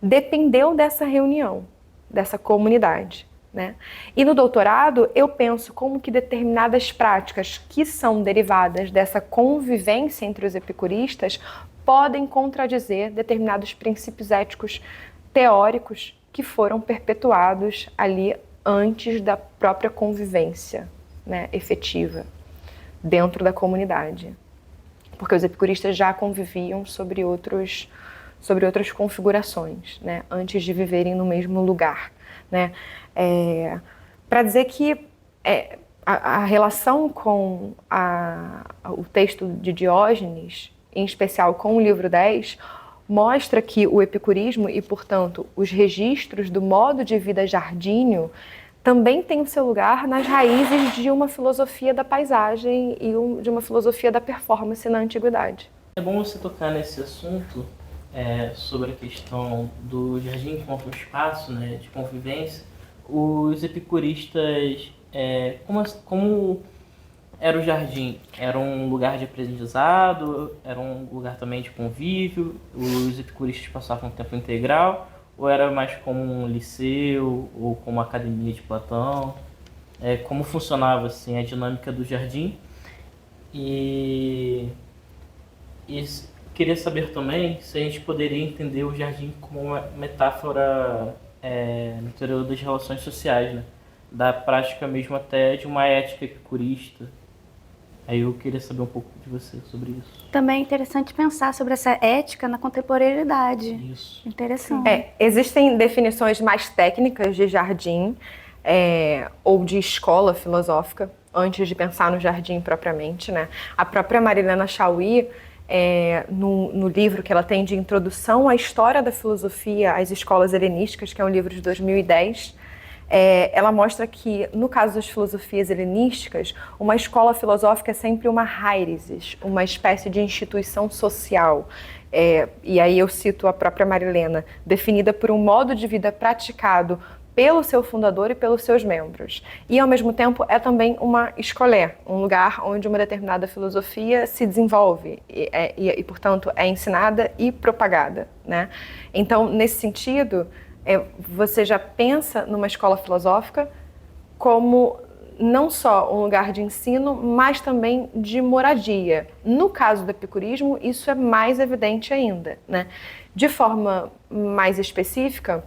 C: dependeu dessa reunião, dessa comunidade, né? E no doutorado, eu penso como que determinadas práticas que são derivadas dessa convivência entre os epicuristas podem contradizer determinados princípios éticos teóricos que foram perpetuados ali antes da própria convivência, né, efetiva dentro da comunidade. Porque os epicuristas já conviviam sobre outras configurações, né, antes de viverem no mesmo lugar, né. Para dizer que a relação com o texto de Diógenes, em especial com o livro 10, mostra que o epicurismo e, portanto, os registros do modo de vida jardíneo também têm o seu lugar nas raízes de uma filosofia da paisagem e de uma filosofia da performance na antiguidade.
A: É bom você tocar nesse assunto sobre a questão do jardim enquanto espaço, né, de convivência. Os epicuristas, como era o jardim? Era um lugar de aprendizado? Era um lugar também de convívio? Os epicuristas passavam tempo integral? Ou era mais como um liceu ou como a academia de Platão? Como funcionava assim, a dinâmica do jardim? E queria saber também se a gente poderia entender o jardim como uma metáfora no interior das relações sociais, né? Da prática mesmo até de uma ética epicurista. Aí eu queria saber um pouco de você sobre isso.
B: Também é interessante pensar sobre essa ética na contemporaneidade.
A: Isso.
B: Interessante.
C: Existem definições mais técnicas de jardim ou de escola filosófica, antes de pensar no jardim propriamente, né? A própria Marilena Chauí, no livro que ela tem de Introdução à História da Filosofia às Escolas Helenísticas, que é um livro de 2010, ela mostra que, no caso das filosofias helenísticas, uma escola filosófica é sempre uma hairesis, uma espécie de instituição social. E aí eu cito a própria Marilena, definida por um modo de vida praticado pelo seu fundador e pelos seus membros. E, ao mesmo tempo, é também uma escolé, um lugar onde uma determinada filosofia se desenvolve e portanto, é ensinada e propagada, né? Então, nesse sentido, você já pensa numa escola filosófica como não só um lugar de ensino, mas também de moradia. No caso do epicurismo, isso é mais evidente ainda, né? De forma mais específica,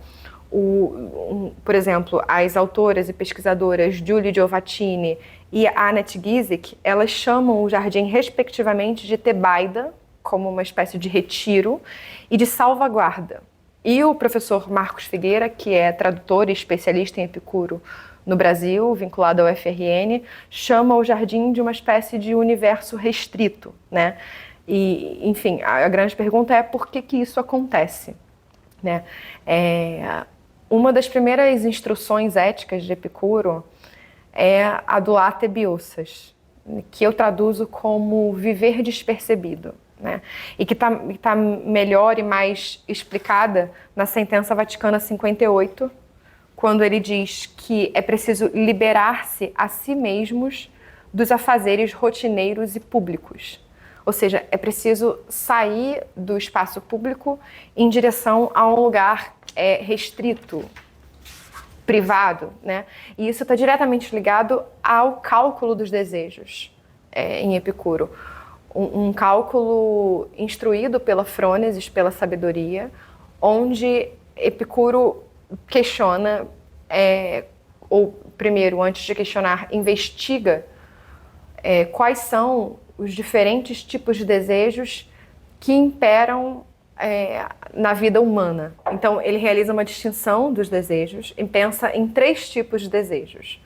C: por exemplo, as autoras e pesquisadoras Julie Giovattini e Annette Giesecke, elas chamam o jardim respectivamente de tebaida, como uma espécie de retiro, e de salvaguarda. E o professor Marcos Figueira, que é tradutor e especialista em Epicuro no Brasil, vinculado ao FRN, chama o jardim de uma espécie de universo restrito, né? E, enfim, a grande pergunta é por que isso acontece, né? Uma das primeiras instruções éticas de Epicuro é a do late biosas, que eu traduzo como viver despercebido, né? E que tá melhor e mais explicada na Sentença Vaticana 58, quando ele diz que é preciso liberar-se a si mesmos dos afazeres rotineiros e públicos. Ou seja, é preciso sair do espaço público em direção a um lugar restrito, privado, né? E isso está diretamente ligado ao cálculo dos desejos em Epicuro. um cálculo instruído pela frônesis, pela sabedoria, onde Epicuro questiona, ou primeiro, antes de questionar, investiga quais são os diferentes tipos de desejos que imperam na vida humana. Então, ele realiza uma distinção dos desejos e pensa em 3 tipos de desejos.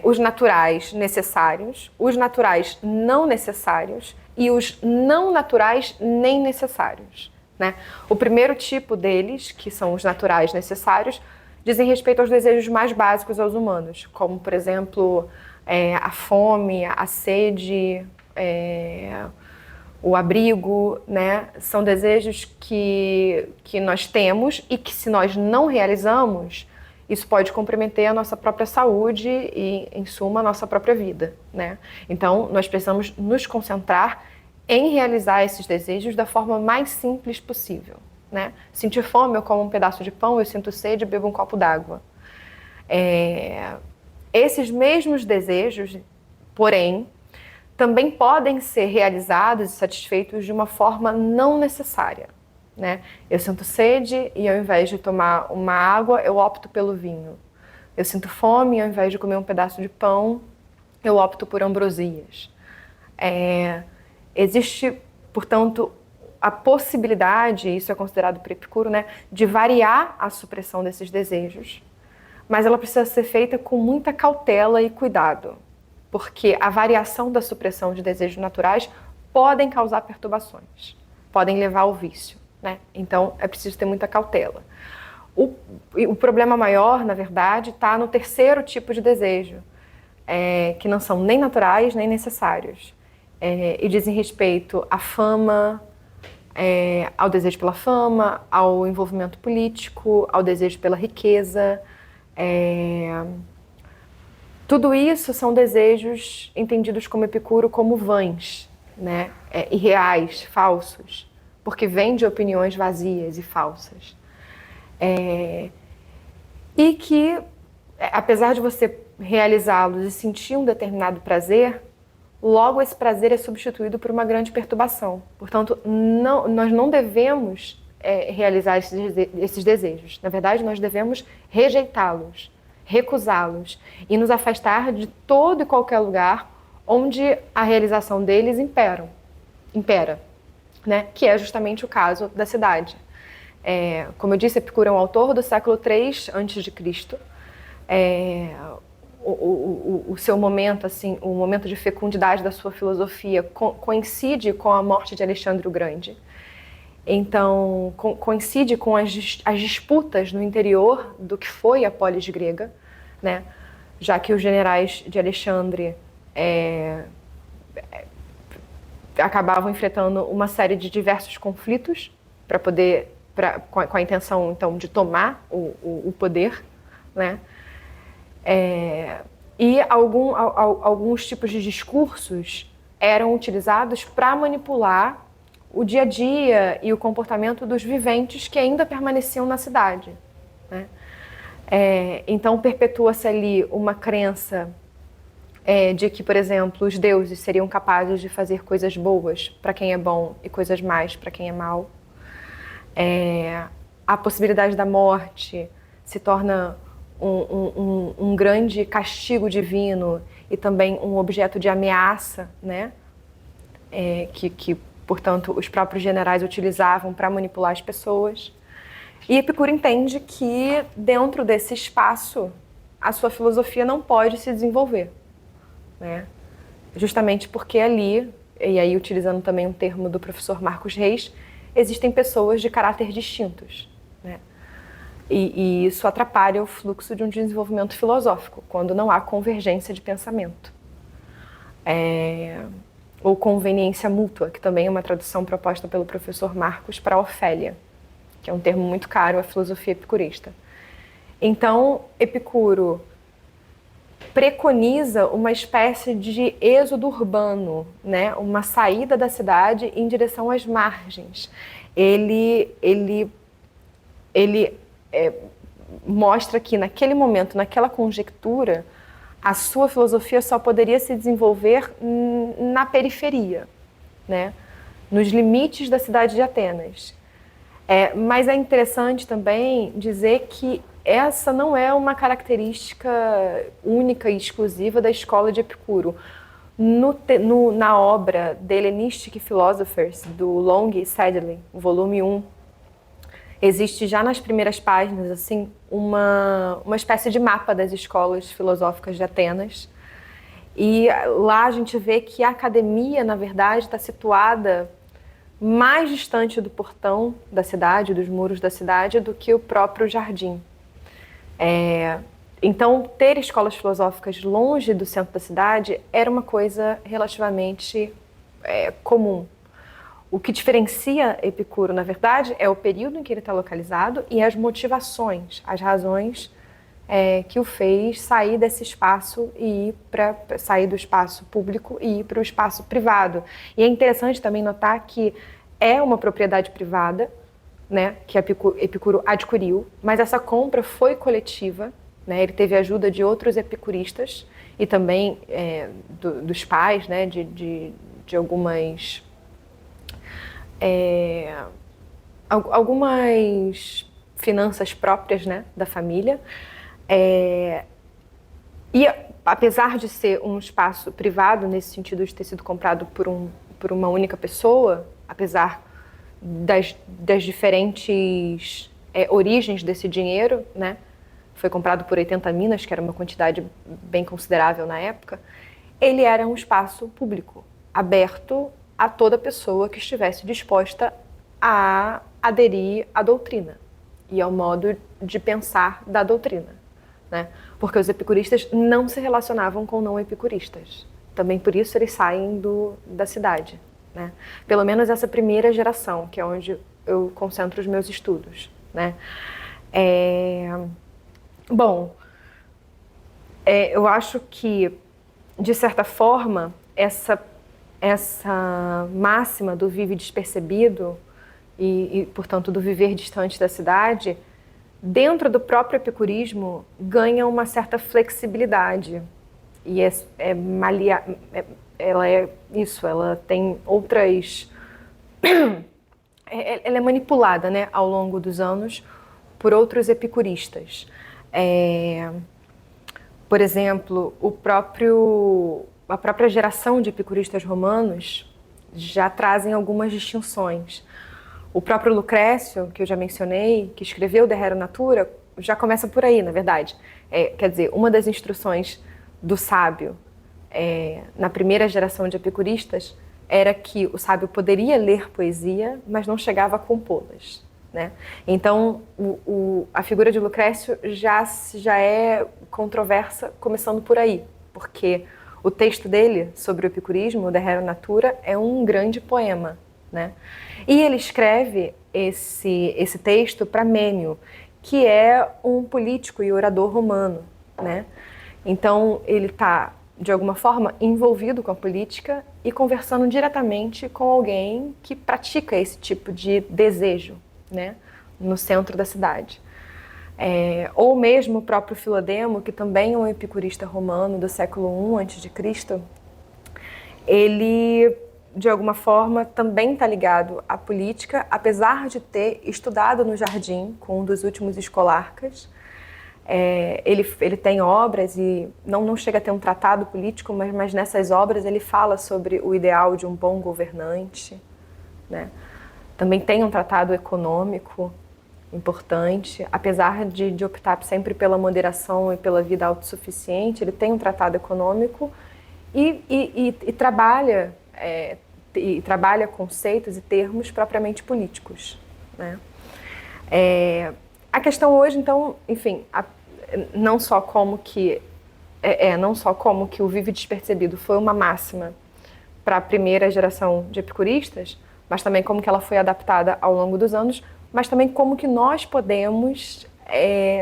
C: Os naturais necessários, os naturais não necessários e os não naturais nem necessários, né? O primeiro tipo deles, que são os naturais necessários, dizem respeito aos desejos mais básicos aos humanos, como, por exemplo, a fome, a sede, o abrigo, né? São desejos que nós temos e que, se nós não realizamos, isso pode comprometer a nossa própria saúde e, em suma, a nossa própria vida, né? Então, nós precisamos nos concentrar em realizar esses desejos da forma mais simples possível, né? Sentir fome, eu como um pedaço de pão, eu sinto sede, eu bebo um copo d'água. Esses mesmos desejos, porém, também podem ser realizados e satisfeitos de uma forma não necessária, né? Eu sinto sede e, ao invés de tomar uma água, eu opto pelo vinho. Eu sinto fome e, ao invés de comer um pedaço de pão, eu opto por ambrosias. Existe, portanto, a possibilidade, isso é considerado por Epicuro, né, de variar a supressão desses desejos, mas ela precisa ser feita com muita cautela e cuidado, porque a variação da supressão de desejos naturais podem causar perturbações, podem levar ao vício, né? Então, é preciso ter muita cautela. O problema maior, na verdade, está no terceiro tipo de desejo, que não são nem naturais nem necessários, e dizem respeito à fama, ao desejo pela fama, ao envolvimento político, ao desejo pela riqueza. Tudo isso são desejos entendidos como Epicuro como vãs, né? Irreais, falsos, porque vêm de opiniões vazias e falsas. E que, apesar de você realizá-los e sentir um determinado prazer, logo esse prazer é substituído por uma grande perturbação. Portanto, nós não devemos realizar esses desejos. Na verdade, nós devemos rejeitá-los, recusá-los e nos afastar de todo e qualquer lugar onde a realização deles impera, né? Que é justamente o caso da cidade. Como eu disse, Epicuro é um autor do século III a.C. O seu momento, assim, o momento de fecundidade da sua filosofia coincide com a morte de Alexandre o Grande. Então, coincide com as disputas no interior do que foi a polis grega, né? Já que os generais de Alexandre acabavam enfrentando uma série de diversos conflitos com a intenção, então, de tomar o poder, né? E alguns tipos de discursos eram utilizados para manipular o dia a dia e o comportamento dos viventes que ainda permaneciam na cidade, né? Então perpetua-se ali uma crença de que, por exemplo, os deuses seriam capazes de fazer coisas boas para quem é bom e coisas más para quem é mau. A possibilidade da morte se torna um grande castigo divino e também um objeto de ameaça, né? Que, portanto, os próprios generais utilizavam para manipular as pessoas. E Epicuro entende que, dentro desse espaço, a sua filosofia não pode se desenvolver, né? Justamente porque ali, e aí utilizando também um termo do professor Marcos Reis, existem pessoas de caráter distintos, né? E isso atrapalha o fluxo de um desenvolvimento filosófico, quando não há convergência de pensamento. Ou conveniência mútua, que também é uma tradução proposta pelo professor Marcos para Ofélia, que é um termo muito caro à filosofia epicurista. Então, Epicuro preconiza uma espécie de êxodo urbano, né? Uma saída da cidade em direção às margens. Ele mostra que, naquele momento, naquela conjectura, a sua filosofia só poderia se desenvolver na periferia, né, nos limites da cidade de Atenas. Mas é interessante também dizer que essa não é uma característica única e exclusiva da escola de Epicuro. Na obra The Hellenistic Philosophers, do Long e Sedley, volume 1, existe já nas primeiras páginas assim, uma espécie de mapa das escolas filosóficas de Atenas. E lá a gente vê que a academia, na verdade, está situada mais distante do portão da cidade, dos muros da cidade, do que o próprio jardim. Então, ter escolas filosóficas longe do centro da cidade era uma coisa relativamente comum. O que diferencia Epicuro, na verdade, é o período em que ele está localizado e as motivações, as razões que o fez sair desse espaço e ir sair do espaço público e ir para o espaço privado. E é interessante também notar que é uma propriedade privada, né, que Epicuro adquiriu, mas essa compra foi coletiva, né, ele teve ajuda de outros epicuristas e também dos pais, né, de algumas finanças próprias, né, da família. E apesar de ser um espaço privado, nesse sentido de ter sido comprado por uma única pessoa, apesar das diferentes origens desse dinheiro, né, foi comprado por 80 minas, que era uma quantidade bem considerável na época, ele era um espaço público, aberto a toda pessoa que estivesse disposta a aderir à doutrina e ao modo de pensar da doutrina, né? Porque os epicuristas não se relacionavam com não epicuristas. Também por isso eles saem da cidade, né? Pelo menos essa primeira geração, que é onde eu concentro os meus estudos, né? Eu acho que, de certa forma, essa máxima do vive despercebido e, portanto, do viver distante da cidade, dentro do próprio epicurismo, ganha uma certa flexibilidade. E ela tem outras... ela é manipulada, né, ao longo dos anos por outros epicuristas. Por exemplo, a própria geração de epicuristas romanos já trazem algumas distinções. O próprio Lucrécio, que eu já mencionei, que escreveu De Raro Natura, já começa por aí, na verdade. Quer dizer, uma das instruções do sábio na primeira geração de epicuristas era que o sábio poderia ler poesia, mas não chegava a compô-las, né? Então, a figura de Lucrécio já é controversa, começando por aí, porque o texto dele sobre o epicurismo, o De Raro Natura, é um grande poema, né? E ele escreve esse texto para Mênio, que é um político e orador romano, né? Então, ele está, de alguma forma, envolvido com a política e conversando diretamente com alguém que pratica esse tipo de desejo, né, no centro da cidade. Ou mesmo o próprio Filodemo, que também é um epicurista romano do século I a.C., ele, de alguma forma, também está ligado à política, apesar de ter estudado no jardim com um dos últimos escolarcas. Ele tem obras e não chega a ter um tratado político, mas nessas obras ele fala sobre o ideal de um bom governante, né? Também tem um tratado econômico importante, apesar de optar sempre pela moderação e pela vida autossuficiente, ele tem um tratado econômico e trabalha conceitos e termos propriamente políticos, né? A questão hoje, então, enfim, não só como que o vive despercebido foi uma máxima para a primeira geração de epicuristas, mas também como que ela foi adaptada ao longo dos anos, mas também como que nós podemos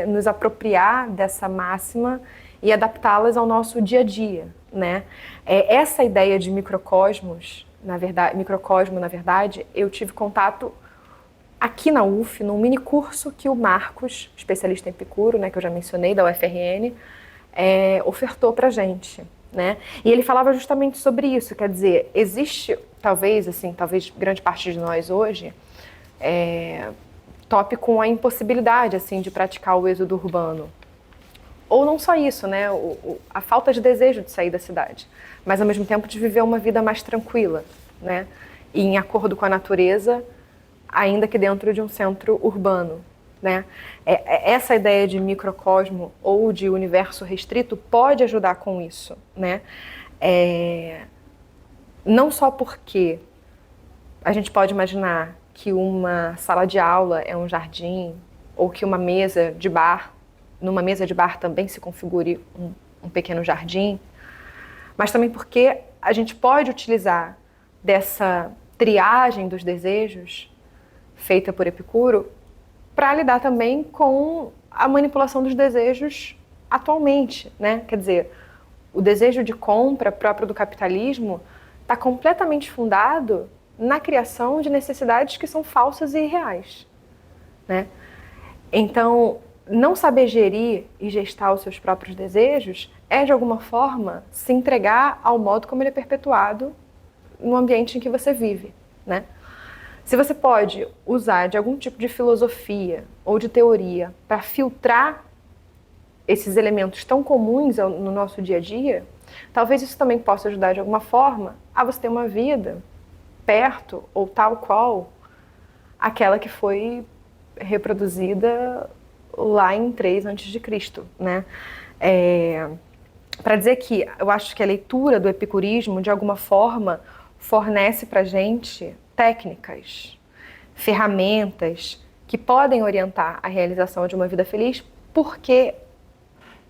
C: nos apropriar dessa máxima e adaptá-las ao nosso dia a dia, né? Essa ideia de microcosmo, na verdade, eu tive contato aqui na UF, num mini curso que o Marcos, especialista em Epicuro, né, que eu já mencionei, da UFRN, ofertou pra gente, né? E ele falava justamente sobre isso, quer dizer, existe talvez grande parte de nós hoje, tope com a impossibilidade, assim, de praticar o êxodo urbano. Ou não só isso, né? A falta de desejo de sair da cidade, mas ao mesmo tempo de viver uma vida mais tranquila, né? E em acordo com a natureza, ainda que dentro de um centro urbano, né? Essa ideia de microcosmo ou de universo restrito pode ajudar com isso, né? Não só porque a gente pode imaginar que uma sala de aula é um jardim, ou que numa mesa de bar também se configure um pequeno jardim, mas também porque a gente pode utilizar dessa triagem dos desejos feita por Epicuro para lidar também com a manipulação dos desejos atualmente, né? Quer dizer, o desejo de compra próprio do capitalismo está completamente fundado na criação de necessidades que são falsas e irreais, né? Então, não saber gerir e gestar os seus próprios desejos é, de alguma forma, se entregar ao modo como ele é perpetuado no ambiente em que você vive, né? Se você pode usar de algum tipo de filosofia ou de teoria para filtrar esses elementos tão comuns no nosso dia a dia, talvez isso também possa ajudar de alguma forma a você ter uma vida perto ou tal qual aquela que foi reproduzida lá em 3 a.C., né? Para dizer que eu acho que a leitura do epicurismo, de alguma forma, fornece para a gente técnicas, ferramentas que podem orientar a realização de uma vida feliz, porque,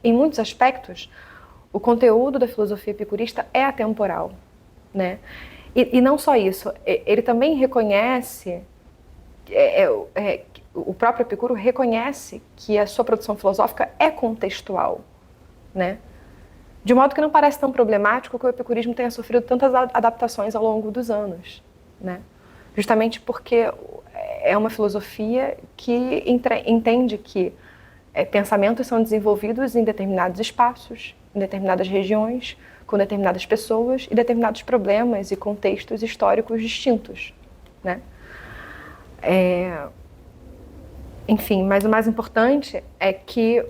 C: em muitos aspectos, o conteúdo da filosofia epicurista é atemporal, né? E não só isso, ele também reconhece, o próprio Epicuro reconhece que a sua produção filosófica é contextual, né? De modo que não parece tão problemático que o epicurismo tenha sofrido tantas adaptações ao longo dos anos, né? Justamente porque é uma filosofia que entende que pensamentos são desenvolvidos em determinados espaços, em determinadas regiões, com determinadas pessoas e determinados problemas e contextos históricos distintos, né? Enfim, mas o mais importante é que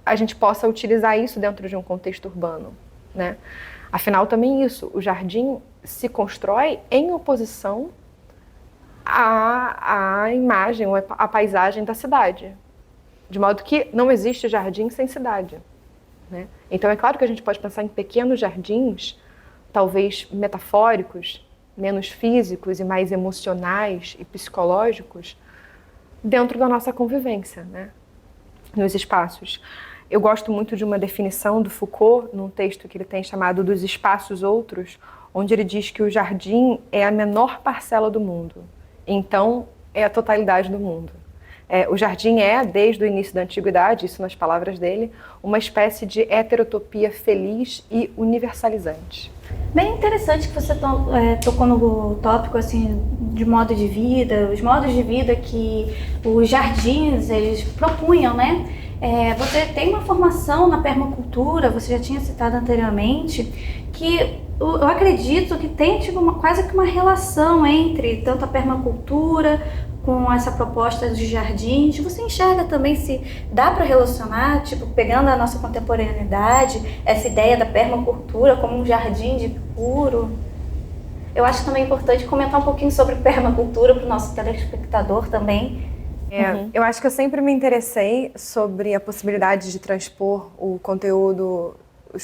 C: a gente possa utilizar isso dentro de um contexto urbano, né? Afinal, também isso, o jardim se constrói em oposição à imagem, à paisagem da cidade, de modo que não existe jardim sem cidade, né? Então é claro que a gente pode pensar em pequenos jardins, talvez metafóricos, menos físicos e mais emocionais e psicológicos, dentro da nossa convivência, né? Nos espaços. Eu gosto muito de uma definição do Foucault, num texto que ele tem chamado Dos Espaços Outros, onde ele diz que o jardim é a menor parcela do mundo, então é a totalidade do mundo. O jardim desde o início da antiguidade, isso nas palavras dele, uma espécie de heterotopia feliz e universalizante.
B: Bem interessante que você tocou no tópico assim, de modo de vida, os modos de vida que os jardins eles propunham, né? Você tem uma formação na permacultura, você já tinha citado anteriormente, que eu acredito que tem quase que uma relação entre tanto a permacultura com essa proposta dos jardins. Você enxerga também se dá para relacionar, pegando a nossa contemporaneidade, essa ideia da permacultura como um jardim de puro? Eu acho também importante comentar um pouquinho sobre permacultura para o nosso telespectador também.
C: Eu acho que eu sempre me interessei sobre a possibilidade de transpor os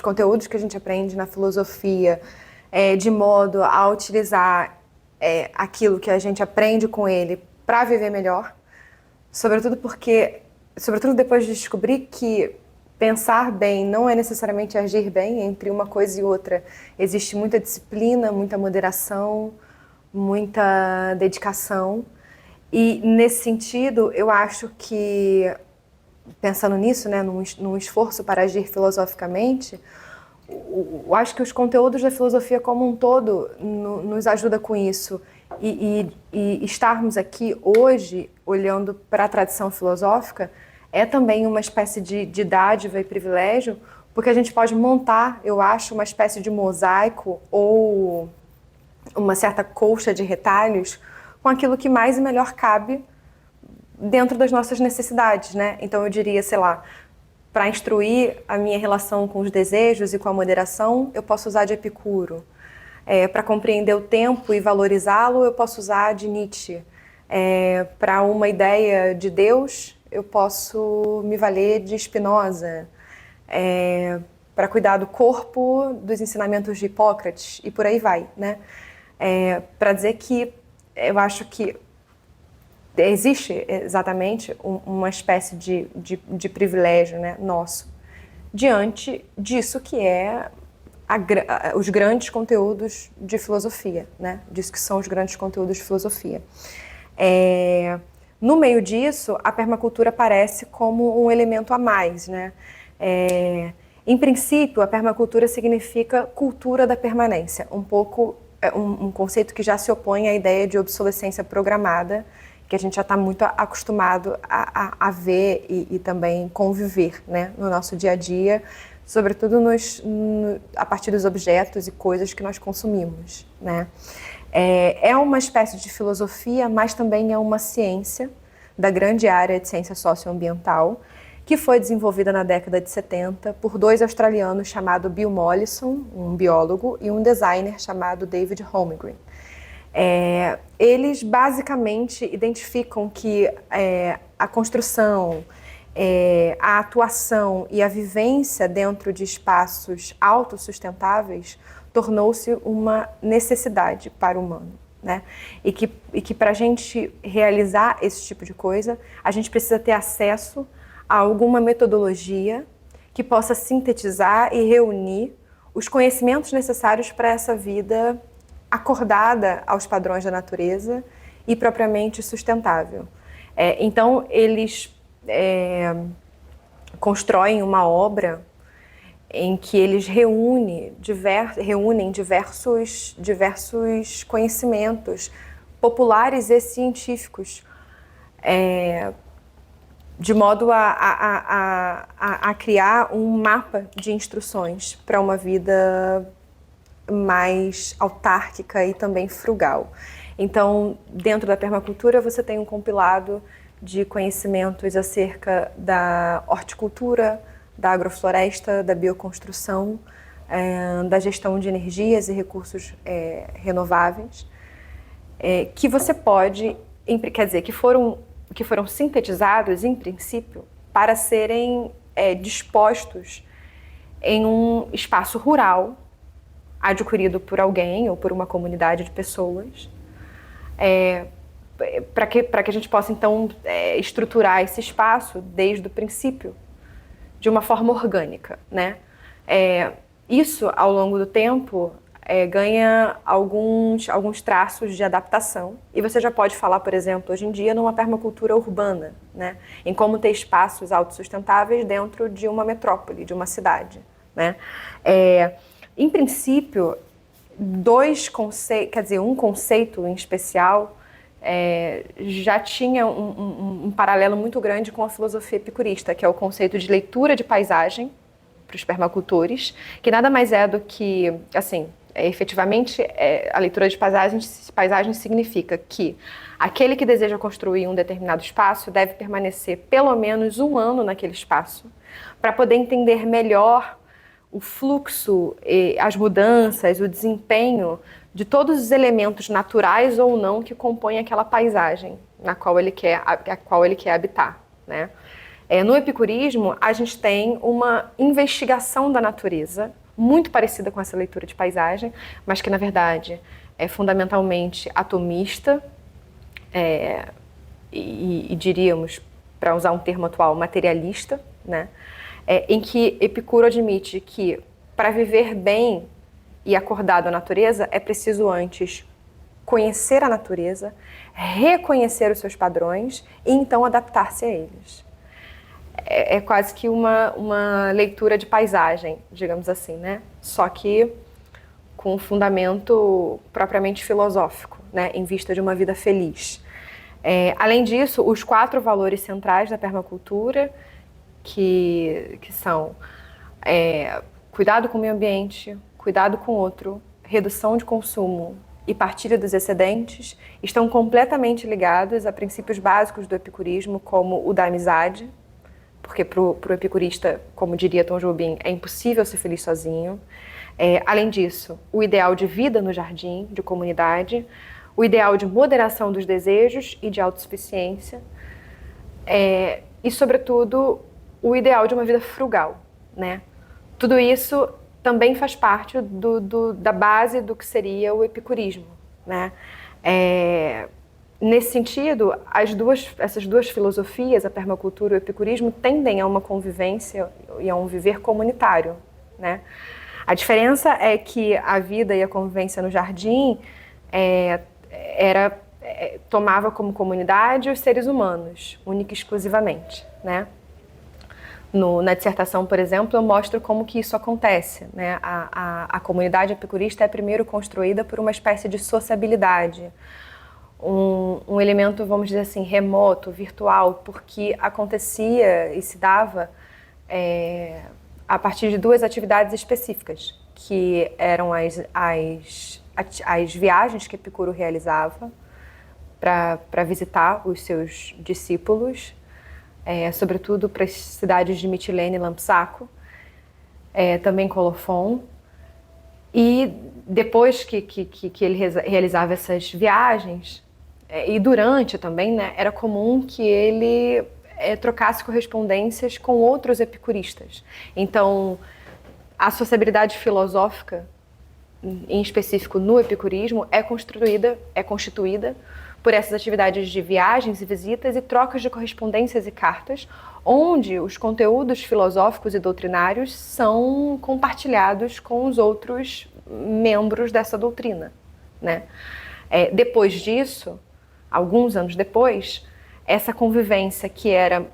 C: conteúdos que a gente aprende na filosofia, de modo a utilizar aquilo que a gente aprende com ele para viver melhor, sobretudo depois de descobrir que pensar bem não é necessariamente agir bem. Entre uma coisa e outra existe muita disciplina, muita moderação, muita dedicação. E nesse sentido, eu acho que, pensando nisso, né, num esforço para agir filosoficamente, eu acho que os conteúdos da filosofia como um todo nos ajuda com isso. E estarmos aqui hoje, olhando para a tradição filosófica, é também uma espécie de dádiva e privilégio, porque a gente pode montar, eu acho, uma espécie de mosaico ou uma certa colcha de retalhos com aquilo que mais e melhor cabe dentro das nossas necessidades, né? Então eu diria, sei lá, para instruir a minha relação com os desejos e com a moderação, eu posso usar de Epicuro. Para compreender o tempo e valorizá-lo, eu posso usar de Nietzsche. Para uma ideia de Deus, eu posso me valer de Spinoza. Para cuidar do corpo, dos ensinamentos de Hipócrates, e por aí vai, né? Para dizer que eu acho que existe exatamente uma espécie de privilégio, né, nosso, diante disso que é os grandes conteúdos de filosofia, né? Disso que são os grandes conteúdos de filosofia. No meio disso, a permacultura aparece como um elemento a mais, né? Em princípio, a permacultura significa cultura da permanência, um pouco um conceito que já se opõe à ideia de obsolescência programada, que a gente já está muito acostumado a ver e também conviver, né, no nosso dia a dia, sobretudo a partir dos objetos e coisas que nós consumimos, né? É uma espécie de filosofia, mas também é uma ciência da grande área de ciência socioambiental, que foi desenvolvida na década de 70 por dois australianos chamados Bill Mollison, um biólogo, e um designer chamado David Holmgren. Eles basicamente identificam que a construção, a atuação e a vivência dentro de espaços autossustentáveis tornou-se uma necessidade para o humano, né? E que para a gente realizar esse tipo de coisa, a gente precisa ter acesso a alguma metodologia que possa sintetizar e reunir os conhecimentos necessários para essa vida acordada aos padrões da natureza e propriamente sustentável. Então, eles constroem uma obra em que eles reúnem diversos conhecimentos populares e científicos, de modo a criar um mapa de instruções para uma vida mais autárquica e também frugal. Então, dentro da permacultura, você tem um compilado de conhecimentos acerca da horticultura, da agrofloresta, da bioconstrução, da gestão de energias e recursos renováveis, que você pode, quer dizer, que foram sintetizados, em princípio, para serem dispostos em um espaço rural, adquirido por alguém ou por uma comunidade de pessoas, para que a gente possa, então, estruturar esse espaço desde o princípio, de uma forma orgânica, né? Isso, ao longo do tempo, ganha alguns traços de adaptação, e você já pode falar, por exemplo, hoje em dia, numa permacultura urbana, né? Em como ter espaços autossustentáveis dentro de uma metrópole, de uma cidade, né? Em princípio, um conceito em especial já tinha um paralelo muito grande com a filosofia epicurista, que é o conceito de leitura de paisagem para os permacultores, que nada mais é do que, assim, efetivamente, a leitura de paisagem significa que aquele que deseja construir um determinado espaço deve permanecer pelo menos 1 ano naquele espaço para poder entender melhor o fluxo, as mudanças, o desempenho de todos os elementos naturais ou não que compõem aquela paisagem a qual ele quer habitar, né? No epicurismo, a gente tem uma investigação da natureza muito parecida com essa leitura de paisagem, mas que, na verdade, é fundamentalmente atomista e diríamos, para usar um termo atual, materialista, né? Em que Epicuro admite que, para viver bem e acordado à natureza, é preciso antes conhecer a natureza, reconhecer os seus padrões e então adaptar-se a eles. É quase que uma leitura de paisagem, digamos assim, né? Só que com um fundamento propriamente filosófico, né? Em vista de uma vida feliz. Além disso, os 4 valores centrais da permacultura, que são cuidado com o meio ambiente, cuidado com o outro, redução de consumo e partilha dos excedentes estão completamente ligados a princípios básicos do epicurismo, como o da amizade, porque para o epicurista, como diria Tom Jobim, é impossível ser feliz sozinho. Além disso, o ideal de vida no jardim, de comunidade, o ideal de moderação dos desejos e de autossuficiência, e, sobretudo, o ideal de uma vida frugal, né? Tudo isso também faz parte da base do que seria o epicurismo, né? Nesse sentido, essas duas filosofias, a permacultura e o epicurismo, tendem a uma convivência e a um viver comunitário, né? A diferença é que a vida e a convivência no jardim tomava como comunidade os seres humanos, única e exclusivamente, né? Na dissertação, por exemplo, eu mostro como que isso acontece, né? A comunidade epicurista é primeiro construída por uma espécie de sociabilidade, um elemento, vamos dizer assim, remoto, virtual, porque acontecia e se dava a partir de duas atividades específicas, que eram as viagens que Epicuro realizava para visitar os seus discípulos, sobretudo para as cidades de Mitilene e Lampsaco, também Colofon. E depois que ele realizava essas viagens, e durante também, né, era comum que ele trocasse correspondências com outros epicuristas. Então, a sociabilidade filosófica, em específico no epicurismo, é constituída por essas atividades de viagens e visitas e trocas de correspondências e cartas, onde os conteúdos filosóficos e doutrinários são compartilhados com os outros membros dessa doutrina, né? Depois disso, alguns anos depois, essa convivência que era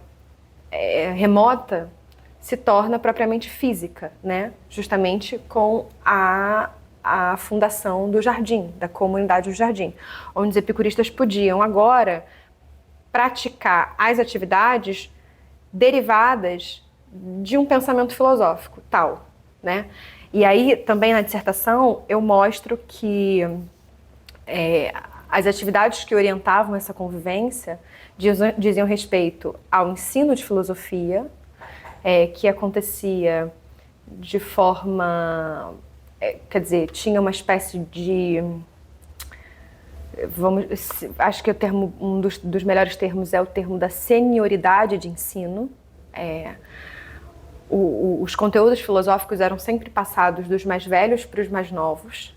C: remota se torna propriamente física, né? Justamente com a fundação do jardim, da comunidade do jardim, onde os epicuristas podiam agora praticar as atividades derivadas de um pensamento filosófico tal, né? E aí, também na dissertação, eu mostro que as atividades que orientavam essa convivência diziam respeito ao ensino de filosofia, que acontecia de forma... quer dizer, tinha uma espécie de... acho que um dos melhores termos é o termo da senioridade de ensino. Os conteúdos filosóficos eram sempre passados dos mais velhos para os mais novos.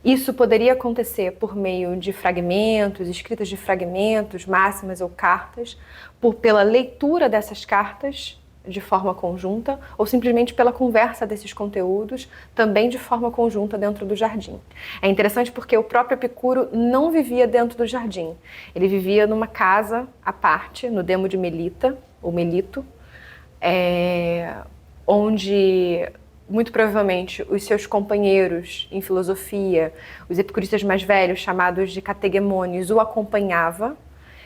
C: Isso poderia acontecer por meio de fragmentos, escritas de fragmentos, máximas ou cartas, pela leitura dessas cartas de forma conjunta, ou simplesmente pela conversa desses conteúdos, também de forma conjunta dentro do jardim. É interessante porque o próprio Epicuro não vivia dentro do jardim. Ele vivia numa casa à parte, no Demo de Melita, ou Melito, onde, muito provavelmente, os seus companheiros em filosofia, os epicuristas mais velhos, chamados de categemones, o acompanhavam,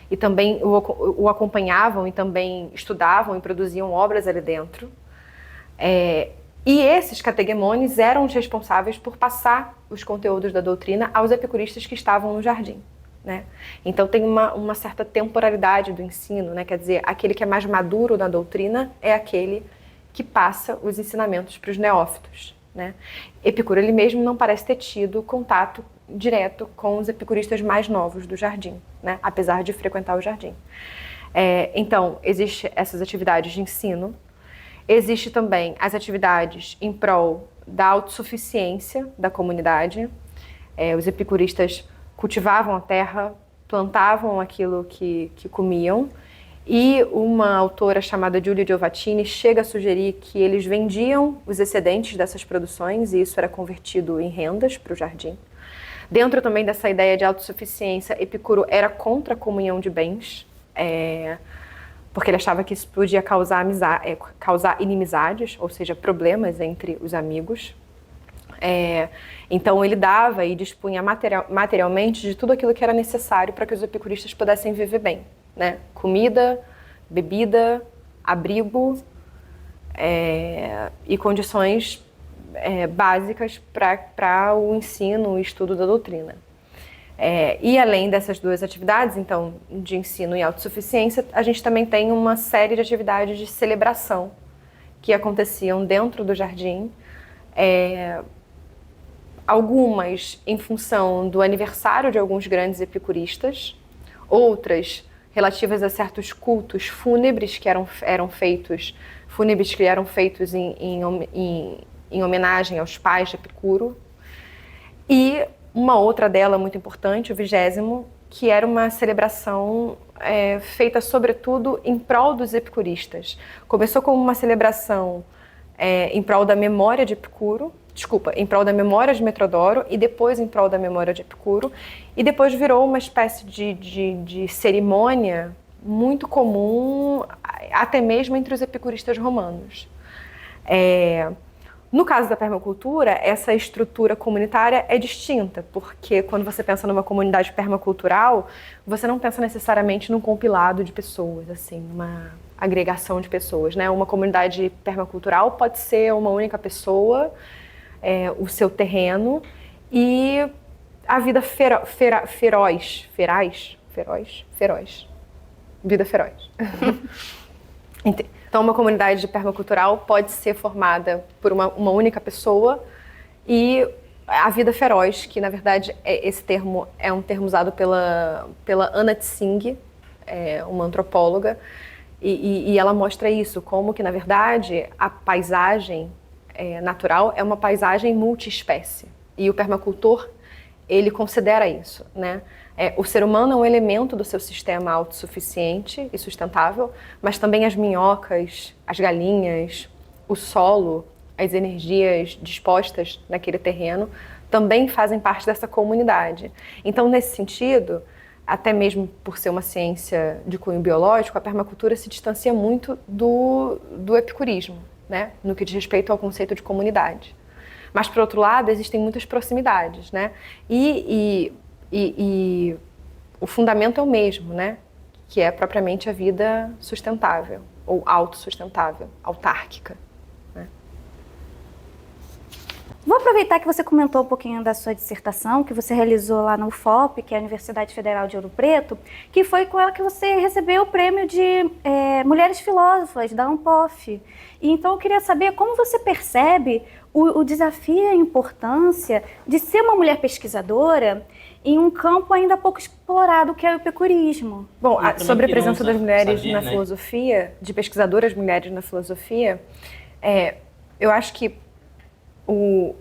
C: e também o acompanhavam e também estudavam e produziam obras ali dentro. E esses categemones eram os responsáveis por passar os conteúdos da doutrina aos epicuristas que estavam no jardim, né? Então tem uma certa temporalidade do ensino, né? Quer dizer, aquele que é mais maduro na doutrina é aquele que passa os ensinamentos para os neófitos, né? Epicuro, ele mesmo, não parece ter tido contato direto com os epicuristas mais novos do jardim, né? Apesar de frequentar o jardim. Então, existem essas atividades de ensino, existe também as atividades em prol da autossuficiência da comunidade. Os epicuristas cultivavam a terra, plantavam aquilo que comiam, e uma autora chamada Giulia Giovattini chega a sugerir que eles vendiam os excedentes dessas produções e isso era convertido em rendas para o jardim. Dentro também dessa ideia de autossuficiência, Epicuro era contra a comunhão de bens, porque ele achava que isso podia causar inimizades, ou seja, problemas entre os amigos. Então ele dava e dispunha materialmente de tudo aquilo que era necessário para que os epicuristas pudessem viver bem, né? Comida, bebida, abrigo e condições básicas para o ensino e estudo da doutrina, E além dessas duas atividades, então, de ensino e autossuficiência, a gente também tem uma série de atividades de celebração que aconteciam dentro do jardim, algumas em função do aniversário de alguns grandes epicuristas, outras relativas a certos cultos fúnebres que eram feitos em homenagem aos pais de Epicuro, e uma outra dela muito importante, o 20º, que era uma celebração feita sobretudo em prol dos epicuristas. Começou como uma celebração em prol da memória de Epicuro, em prol da memória de Metrodoro, e depois em prol da memória de Epicuro, e depois virou uma espécie de cerimônia muito comum, até mesmo entre os epicuristas romanos. No caso da permacultura, essa estrutura comunitária é distinta, porque quando você pensa numa comunidade permacultural, você não pensa necessariamente num compilado de pessoas, assim, uma agregação de pessoas, né? Uma comunidade permacultural pode ser uma única pessoa, o seu terreno e a vida feroz. Vida feroz. Então, uma comunidade permacultural pode ser formada por uma única pessoa e a vida feroz, que na verdade esse termo é um termo usado pela Anna Tsing, uma antropóloga, e ela mostra isso, como que na verdade a paisagem natural é uma paisagem multiespécie. E o permacultor, ele considera isso, né? O ser humano é um elemento do seu sistema autossuficiente e sustentável, mas também as minhocas, as galinhas, o solo, as energias dispostas naquele terreno também fazem parte dessa comunidade. Então, nesse sentido, até mesmo por ser uma ciência de cunho biológico, a permacultura se distancia muito do epicurismo, né? No que diz respeito ao conceito de comunidade. Mas, por outro lado, existem muitas proximidades, né? E o fundamento é o mesmo, né? Que é propriamente a vida sustentável, ou autossustentável, autárquica. Né?
B: Vou aproveitar que você comentou um pouquinho da sua dissertação, que você realizou lá no UFOP, que é a Universidade Federal de Ouro Preto, que foi com ela que você recebeu o prêmio de Mulheres Filósofas, da ANPOF. E então eu queria saber como você percebe o desafio e a importância de ser uma mulher pesquisadora em um campo ainda pouco explorado, que é o epicurismo.
C: Bom, sobre a presença das mulheres na filosofia, de pesquisadoras mulheres na filosofia, eu acho que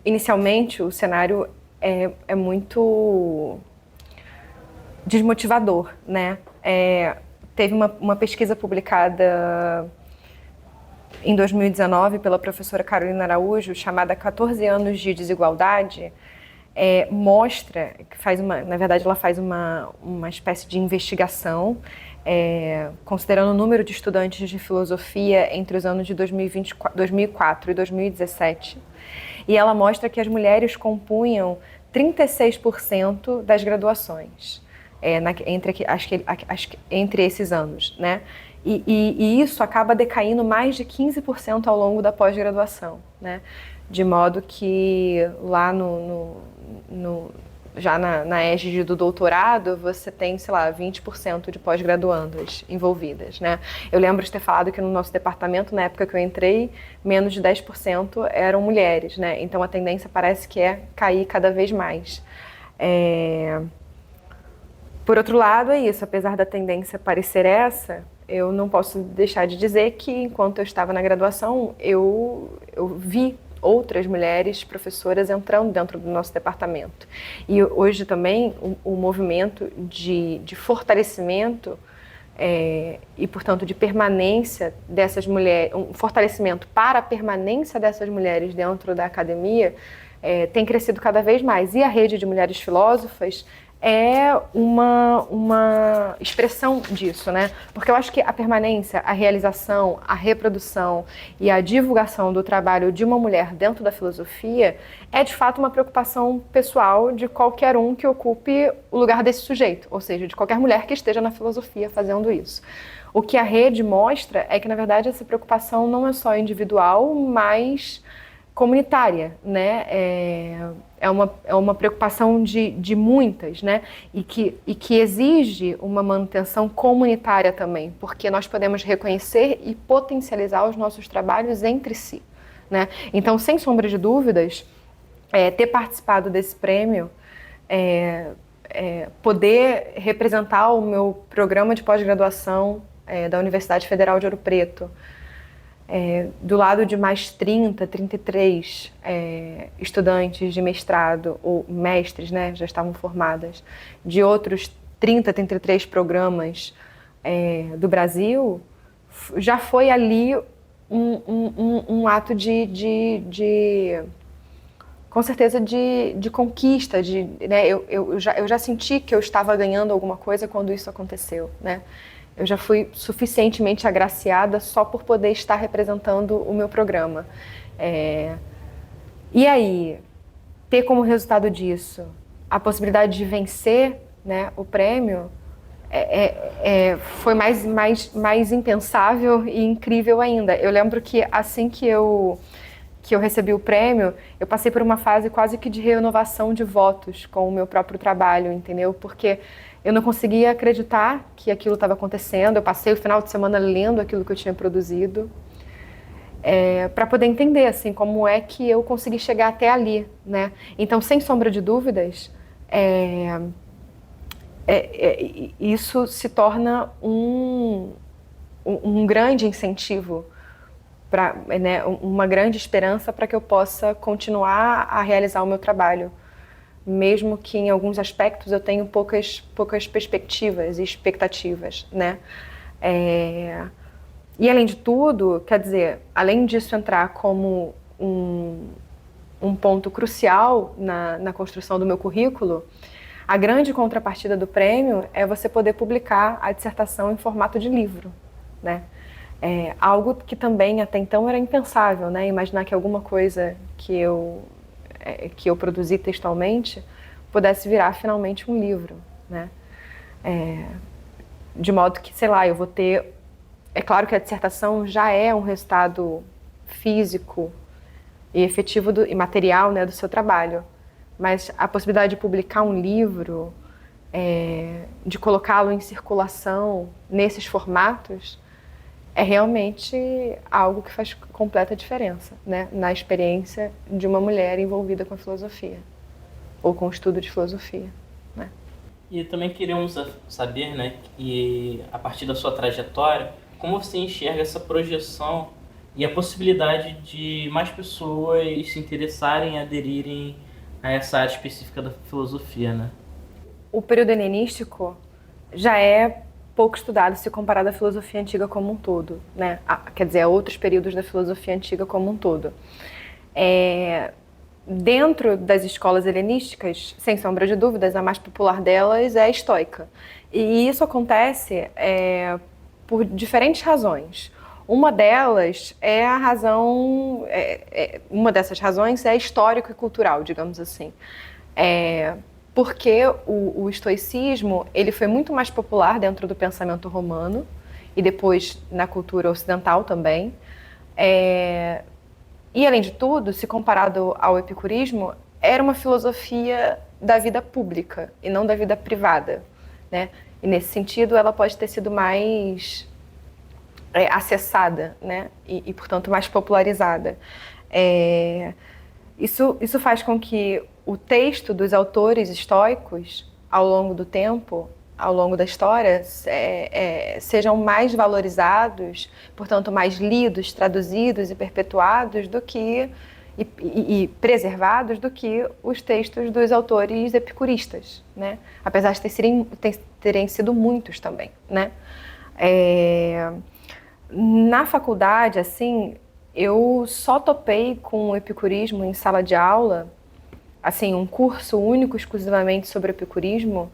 C: inicialmente o cenário é muito desmotivador, né? Teve uma pesquisa publicada em 2019 pela professora Carolina Araújo, chamada 14 anos de desigualdade, mostra, na verdade ela faz uma espécie de investigação, considerando o número de estudantes de filosofia entre os anos de 2004 e 2017, e ela mostra que as mulheres compunham 36% das graduações entre esses anos, né? E isso acaba decaindo mais de 15% ao longo da pós-graduação, né? De modo que lá já na égide do doutorado, você tem, sei lá, 20% de pós-graduandas envolvidas, né? Eu lembro de ter falado que no nosso departamento, na época que eu entrei, menos de 10% eram mulheres, né? Então a tendência parece que é cair cada vez mais. Por outro lado, é isso, apesar da tendência parecer essa, eu não posso deixar de dizer que, enquanto eu estava na graduação, eu vi outras mulheres professoras entrando dentro do nosso departamento. E hoje também o movimento de fortalecimento e, portanto, de permanência dessas mulheres, um fortalecimento para a permanência dessas mulheres dentro da academia tem crescido cada vez mais. E a rede de mulheres filósofas é uma expressão disso, né? Porque eu acho que a permanência, a realização, a reprodução e a divulgação do trabalho de uma mulher dentro da filosofia é, de fato, uma preocupação pessoal de qualquer um que ocupe o lugar desse sujeito, ou seja, de qualquer mulher que esteja na filosofia fazendo isso. O que a rede mostra é que, na verdade, essa preocupação não é só individual, mas comunitária, né? É uma preocupação de muitas, né? E que exige uma manutenção comunitária também, porque nós podemos reconhecer e potencializar os nossos trabalhos entre si, né? Então, sem sombra de dúvidas, ter participado desse prêmio, poder representar o meu programa de pós-graduação da Universidade Federal de Ouro Preto, do lado de mais 33 estudantes de mestrado, ou mestres, né, já estavam formadas, de outros 33 programas do Brasil, já foi ali um ato com certeza de conquista, né, eu já senti que eu estava ganhando alguma coisa quando isso aconteceu, né? Eu já fui suficientemente agraciada só por poder estar representando o meu programa. E aí, ter como resultado disso a possibilidade de vencer, né, o prêmio, foi mais impensável e incrível ainda. Eu lembro que assim que eu recebi o prêmio, eu passei por uma fase quase que de renovação de votos com o meu próprio trabalho, entendeu? Porque eu não conseguia acreditar que aquilo estava acontecendo. Eu passei o final de semana lendo aquilo que eu tinha produzido, para poder entender assim, como é que eu consegui chegar até ali, né? Então, sem sombra de dúvidas, isso se torna um grande incentivo, né, uma grande esperança para que eu possa continuar a realizar o meu trabalho, mesmo que em alguns aspectos eu tenha poucas perspectivas e expectativas, né? E além de tudo, quer dizer, além disso entrar como um ponto crucial na construção do meu currículo, a grande contrapartida do prêmio é você poder publicar a dissertação em formato de livro, né? Algo que também até então era impensável, né? Imaginar que alguma coisa que eu produzi textualmente pudesse virar finalmente um livro, né? De modo que, sei lá, eu vou ter... É claro que a dissertação já é um resultado físico e efetivo e material, né, do seu trabalho, mas a possibilidade de publicar um livro, de colocá-lo em circulação nesses formatos, é realmente algo que faz completa diferença, né, na experiência de uma mulher envolvida com a filosofia, ou com o estudo de filosofia, né.
A: E também queríamos saber, né, que a partir da sua trajetória, como você enxerga essa projeção e a possibilidade de mais pessoas se interessarem e aderirem a essa área específica da filosofia, né?
C: O período helenístico já é pouco estudado se comparado à filosofia antiga como um todo, né? Quer dizer, a outros períodos da filosofia antiga como um todo. Dentro das escolas helenísticas, sem sombra de dúvidas, a mais popular delas é a estoica. E isso acontece por diferentes razões. Uma delas é a razão, uma dessas razões é histórico e cultural, digamos assim. Porque o estoicismo ele foi muito mais popular dentro do pensamento romano e depois na cultura ocidental também. E, além de tudo, se comparado ao epicurismo, era uma filosofia da vida pública e não da vida privada, né? E, nesse sentido, ela pode ter sido mais acessada, né? E, portanto, mais popularizada. Isso faz com que o texto dos autores estoicos, ao longo do tempo, ao longo da história, sejam mais valorizados, portanto, mais lidos, traduzidos e perpetuados do que, e preservados do que os textos dos autores epicuristas, né? Apesar de terem sido muitos também, né? Na faculdade, assim, eu só topei com o epicurismo em sala de aula, assim, um curso único exclusivamente sobre epicurismo,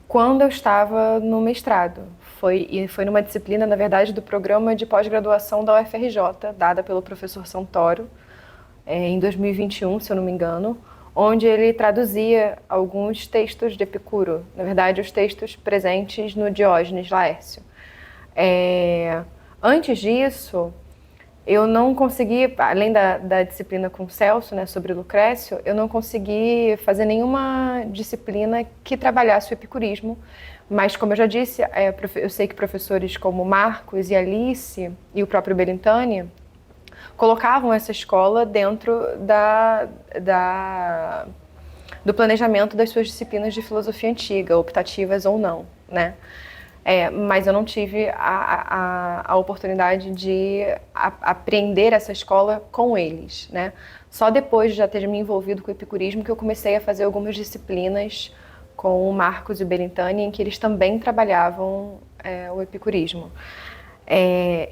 C: quando eu estava no mestrado. Foi numa disciplina, na verdade, do programa de pós-graduação da UFRJ, dada pelo professor Santoro, em 2021, se eu não me engano, onde ele traduzia alguns textos de Epicuro, na verdade, os textos presentes no Diógenes Laércio. Antes disso, eu não consegui, além da disciplina com o Celso, né, sobre Lucrécio, eu não consegui fazer nenhuma disciplina que trabalhasse o epicurismo, mas, como eu já disse, eu sei que professores como Marcos e Alice e o próprio Belintani colocavam essa escola dentro do planejamento das suas disciplinas de filosofia antiga, optativas ou não, né? Mas eu não tive a oportunidade de aprender essa escola com eles, né? Só depois de já ter me envolvido com o epicurismo que eu comecei a fazer algumas disciplinas com o Marcos e o Belintani, em que eles também trabalhavam o epicurismo.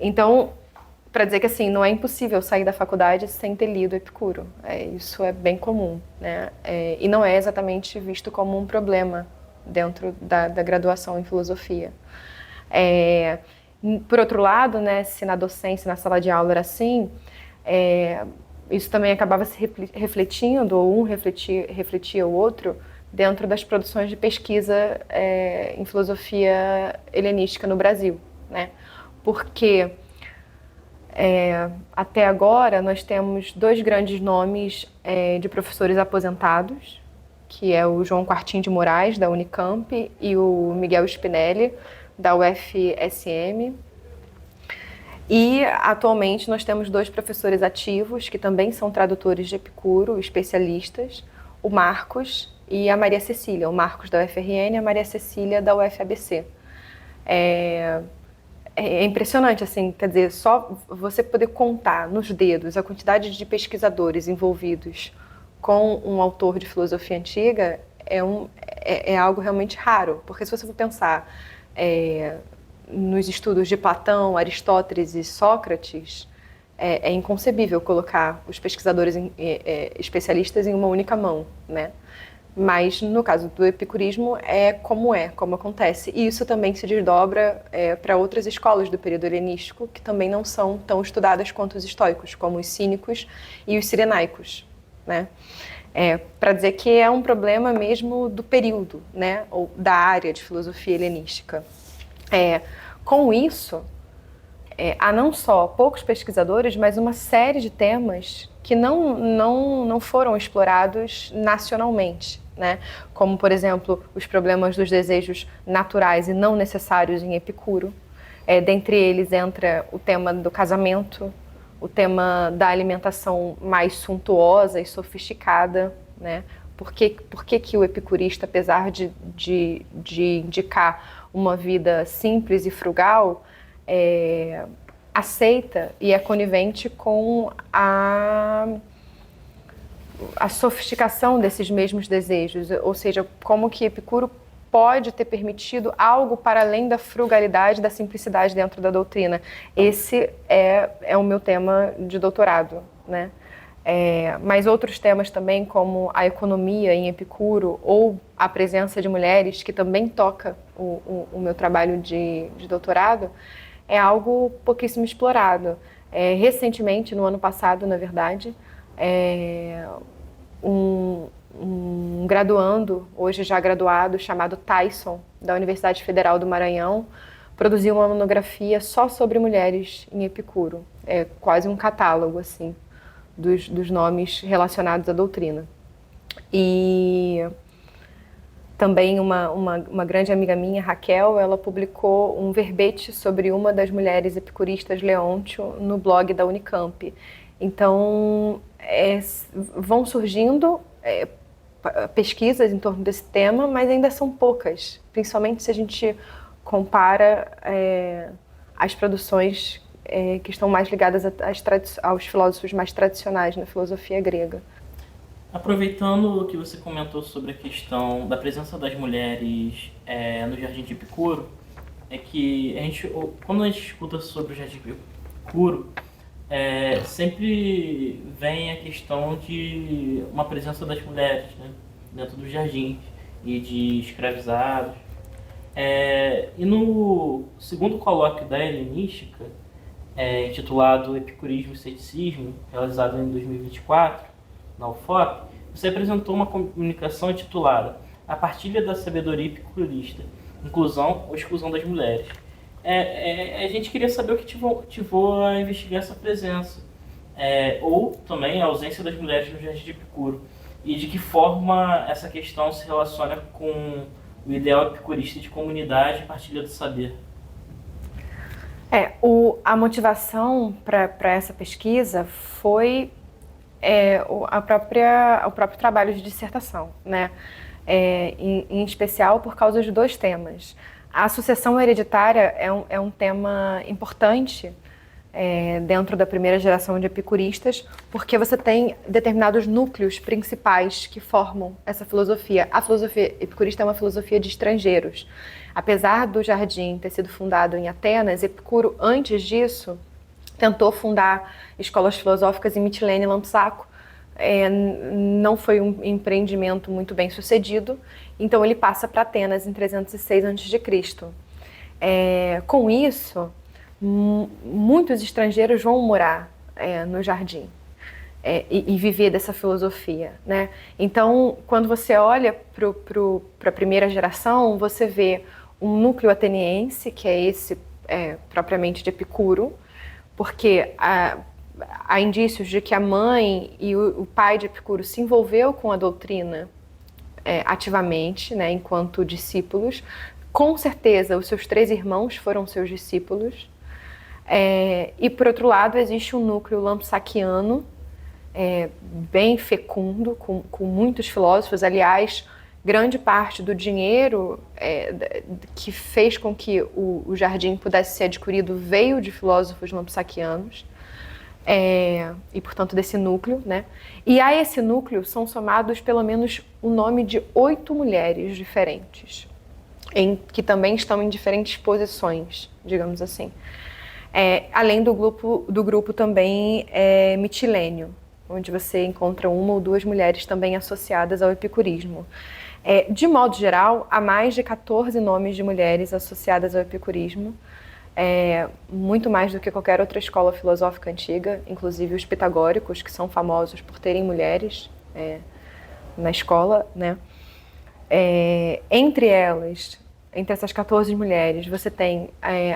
C: Então, para dizer que assim, não é impossível sair da faculdade sem ter lido Epicuro. Isso é bem comum, né? E não é exatamente visto como um problema dentro da graduação em filosofia. Por outro lado, né, se na docência, na sala de aula era assim, isso também acabava se refletindo, ou um refletia o outro, dentro das produções de pesquisa em filosofia helenística no Brasil, né? Porque até agora nós temos dois grandes nomes de professores aposentados, que é o João Quartim de Moraes, da Unicamp, e o Miguel Spinelli, da UFSM. E, atualmente, nós temos dois professores ativos, que também são tradutores de Epicuro, especialistas, o Marcos e a Maria Cecília, o Marcos da UFRN e a Maria Cecília da UFABC. É impressionante, assim, quer dizer, só você poder contar nos dedos a quantidade de pesquisadores envolvidos com um autor de filosofia antiga é algo realmente raro, porque se você for pensar nos estudos de Platão, Aristóteles e Sócrates, é inconcebível colocar os pesquisadores especialistas em uma única mão, né? Mas no caso do epicurismo como acontece. E isso também se desdobra para outras escolas do período helenístico, que também não são tão estudadas quanto os estoicos, como os cínicos e os cirenaicos, né? Para dizer que é um problema mesmo do período, né? Ou da área de filosofia helenística. Com isso, há não só poucos pesquisadores, mas uma série de temas que não foram explorados nacionalmente, né? Como, por exemplo, os problemas dos desejos naturais e não necessários em Epicuro. Dentre eles entra o tema do casamento, o tema da alimentação mais suntuosa e sofisticada, né? Por que o epicurista, apesar de indicar uma vida simples e frugal, aceita e é conivente com a sofisticação desses mesmos desejos, ou seja, como que Epicuro pode ter permitido algo para além da frugalidade, da simplicidade dentro da doutrina. Esse é o meu tema de doutorado, né? Mas outros temas também, como a economia em Epicuro ou a presença de mulheres, que também toca o meu trabalho de doutorado, é algo pouquíssimo explorado. Recentemente, no ano passado, na verdade, um graduando, hoje já graduado, chamado Tyson, da Universidade Federal do Maranhão, produziu uma monografia só sobre mulheres em Epicuro. É quase um catálogo, assim, dos nomes relacionados à doutrina. E também uma grande amiga minha, Raquel, ela publicou um verbete sobre uma das mulheres epicuristas, Leôntio, no blog da Unicamp. Então, vão surgindo pesquisas em torno desse tema, mas ainda são poucas, principalmente se a gente compara as produções que estão mais ligadas aos filósofos mais tradicionais na filosofia grega.
A: Aproveitando o que você comentou sobre a questão da presença das mulheres no Jardim de Epicuro, é que quando a gente escuta sobre o Jardim de Epicuro, sempre vem a questão de uma presença das mulheres, né, dentro dos jardins e de escravizados. E no segundo colóquio da helenística, intitulado Epicurismo e Ceticismo, realizado em 2024, na UFOP, você apresentou uma comunicação intitulada A Partilha da Sabedoria Epicurista, Inclusão ou Exclusão das Mulheres. A gente queria saber o que ativou a investigar essa presença, ou também a ausência das mulheres no Jardim de Epicuro, e de que forma essa questão se relaciona com o ideal epicurista de comunidade e partilha do saber.
C: A motivação para essa pesquisa foi o próprio trabalho de dissertação, né? Em especial por causa de 2 temas. A sucessão hereditária é um tema importante dentro da primeira geração de epicuristas, porque você tem determinados núcleos principais que formam essa filosofia. A filosofia epicurista é uma filosofia de estrangeiros. Apesar do Jardim ter sido fundado em Atenas, Epicuro, antes disso, tentou fundar escolas filosóficas em Mitilene e Lampsaco. Não foi um empreendimento muito bem sucedido, então ele passa para Atenas em 306 a.C. Com isso, muitos estrangeiros vão morar no Jardim e viver dessa filosofia, né? Então, quando você olha para a primeira geração, você vê um núcleo ateniense, que é esse propriamente de Epicuro, porque há indícios de que a mãe e o pai de Epicuro se envolveu com a doutrina ativamente, né, enquanto discípulos. Com certeza, os seus 3 irmãos foram seus discípulos. E, por outro lado, existe um núcleo lampsaquiano, bem fecundo, com muitos filósofos. Aliás, grande parte do dinheiro que fez com que o Jardim pudesse ser adquirido veio de filósofos lampsaquianos. E, portanto, desse núcleo, né? E a esse núcleo são somados pelo menos o nome de 8 mulheres diferentes, que também estão em diferentes posições, digamos assim. Além do grupo também mitilênio, onde você encontra 1 ou 2 mulheres também associadas ao epicurismo. De modo geral, há mais de 14 nomes de mulheres associadas ao epicurismo, muito mais do que qualquer outra escola filosófica antiga, inclusive os pitagóricos, que são famosos por terem mulheres na escola, né? Entre essas 14 mulheres, você tem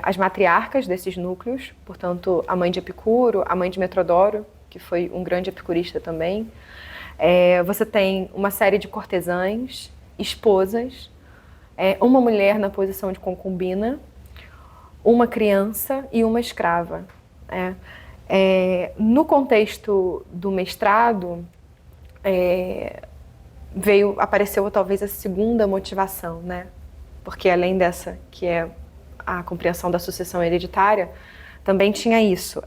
C: as matriarcas desses núcleos, portanto, a mãe de Epicuro, a mãe de Metrodoro, que foi um grande epicurista também. Você tem uma série de cortesãs, esposas, uma mulher na posição de concubina, uma criança e uma escrava. No contexto do mestrado, apareceu talvez a segunda motivação, né? Porque além dessa, que é a compreensão da sucessão hereditária, também tinha isso,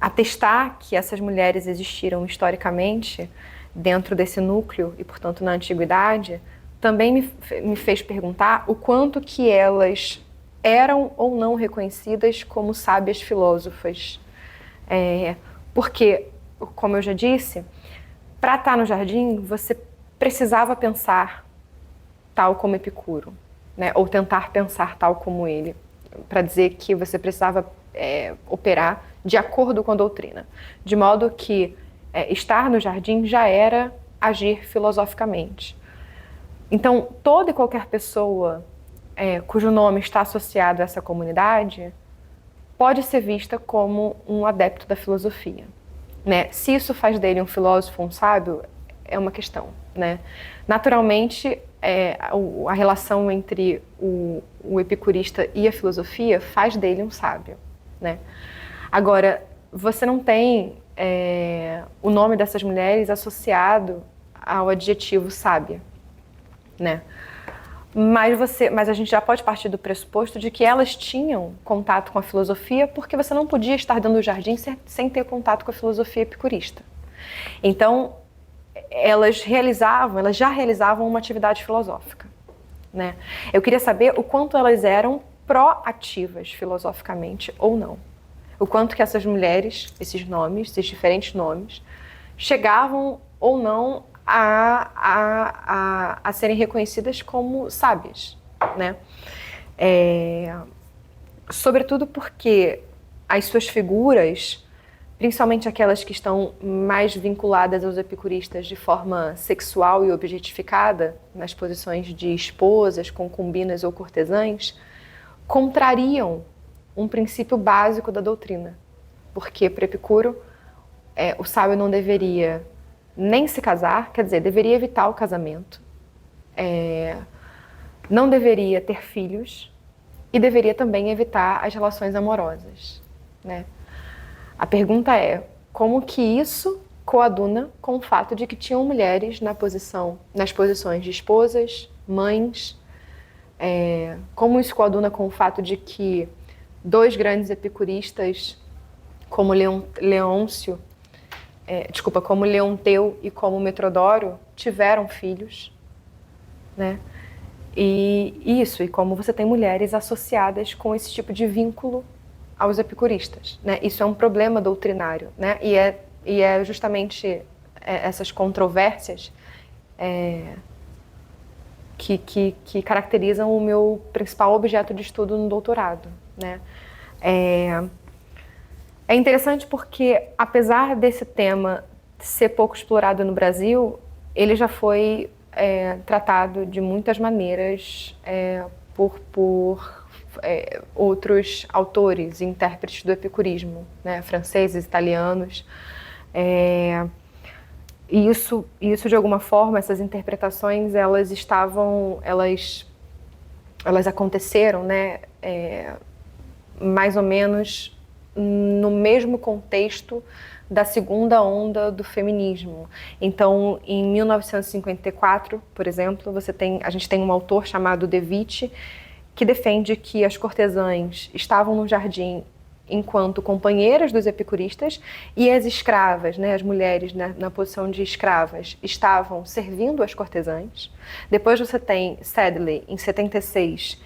C: atestar que essas mulheres existiram historicamente dentro desse núcleo e, portanto, na antiguidade, também me fez perguntar o quanto que elas eram ou não reconhecidas como sábias filósofas. Porque, como eu já disse, para estar no Jardim, você precisava pensar tal como Epicuro, né? Ou tentar pensar tal como ele, para dizer que você precisava operar de acordo com a doutrina. De modo que estar no Jardim já era agir filosoficamente. Então, toda e qualquer pessoa cujo nome está associado a essa comunidade pode ser vista como um adepto da filosofia, né? Se isso faz dele um filósofo, um sábio, é uma questão, né? Naturalmente, a relação entre o epicurista e a filosofia faz dele um sábio, né? Agora, você não tem o nome dessas mulheres associado ao adjetivo sábia, né? Mas a gente já pode partir do pressuposto de que elas tinham contato com a filosofia, porque você não podia estar dentro do Jardim sem ter contato com a filosofia epicurista. Então, elas já realizavam uma atividade filosófica, né? Eu queria saber o quanto elas eram proativas filosoficamente ou não. O quanto que essas mulheres, esses diferentes nomes, chegavam ou não a serem reconhecidas como sábias, né? Sobretudo porque as suas figuras, principalmente aquelas que estão mais vinculadas aos epicuristas de forma sexual e objetificada, nas posições de esposas, concubinas ou cortesãs, contrariam um princípio básico da doutrina. Porque, para Epicuro, o sábio não deveria nem se casar, quer dizer, deveria evitar o casamento, não deveria ter filhos e deveria também evitar as relações amorosas, né? A pergunta é, como que isso coaduna com o fato de que tinham mulheres nas posições de esposas, mães, como isso coaduna com o fato de que dois grandes epicuristas, como como Leonteu e como Metrodoro, tiveram filhos, né? E como você tem mulheres associadas com esse tipo de vínculo aos epicuristas, né? Isso é um problema doutrinário, né? E é justamente essas controvérsias que caracterizam o meu principal objeto de estudo no doutorado, né? É interessante porque, apesar desse tema ser pouco explorado no Brasil, ele já foi tratado de muitas maneiras por outros autores e intérpretes do epicurismo, né? Franceses, italianos. E isso, de alguma forma, essas interpretações, elas aconteceram, né? Mais ou menos no mesmo contexto da segunda onda do feminismo. Então, em 1954, por exemplo, a gente tem um autor chamado De Vitte, que defende que as cortesãs estavam no jardim enquanto companheiras dos epicuristas e as escravas, né, as mulheres na posição de escravas, estavam servindo as cortesãs. Depois você tem Sedley, em 76,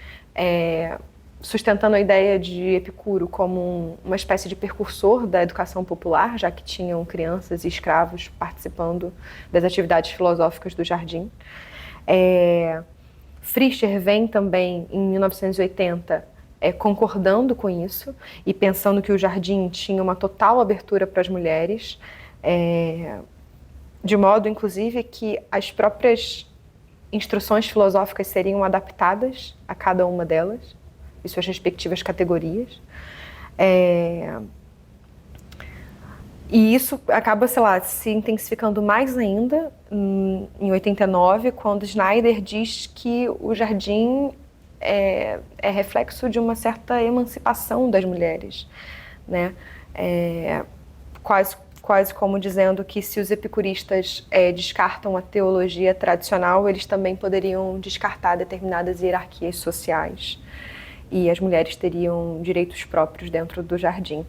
C: sustentando a ideia de Epicuro como uma espécie de precursor da educação popular, já que tinham crianças e escravos participando das atividades filosóficas do jardim. Frischer vem também, em 1980, concordando com isso e pensando que o jardim tinha uma total abertura para as mulheres, de modo, inclusive, que as próprias instruções filosóficas seriam adaptadas a cada uma delas e suas respectivas categorias. E isso acaba, se intensificando mais ainda em 89, quando Schneider diz que o jardim é reflexo de uma certa emancipação das mulheres, né? Quase como dizendo que se os epicuristas descartam a teologia tradicional, eles também poderiam descartar determinadas hierarquias sociais e as mulheres teriam direitos próprios dentro do jardim.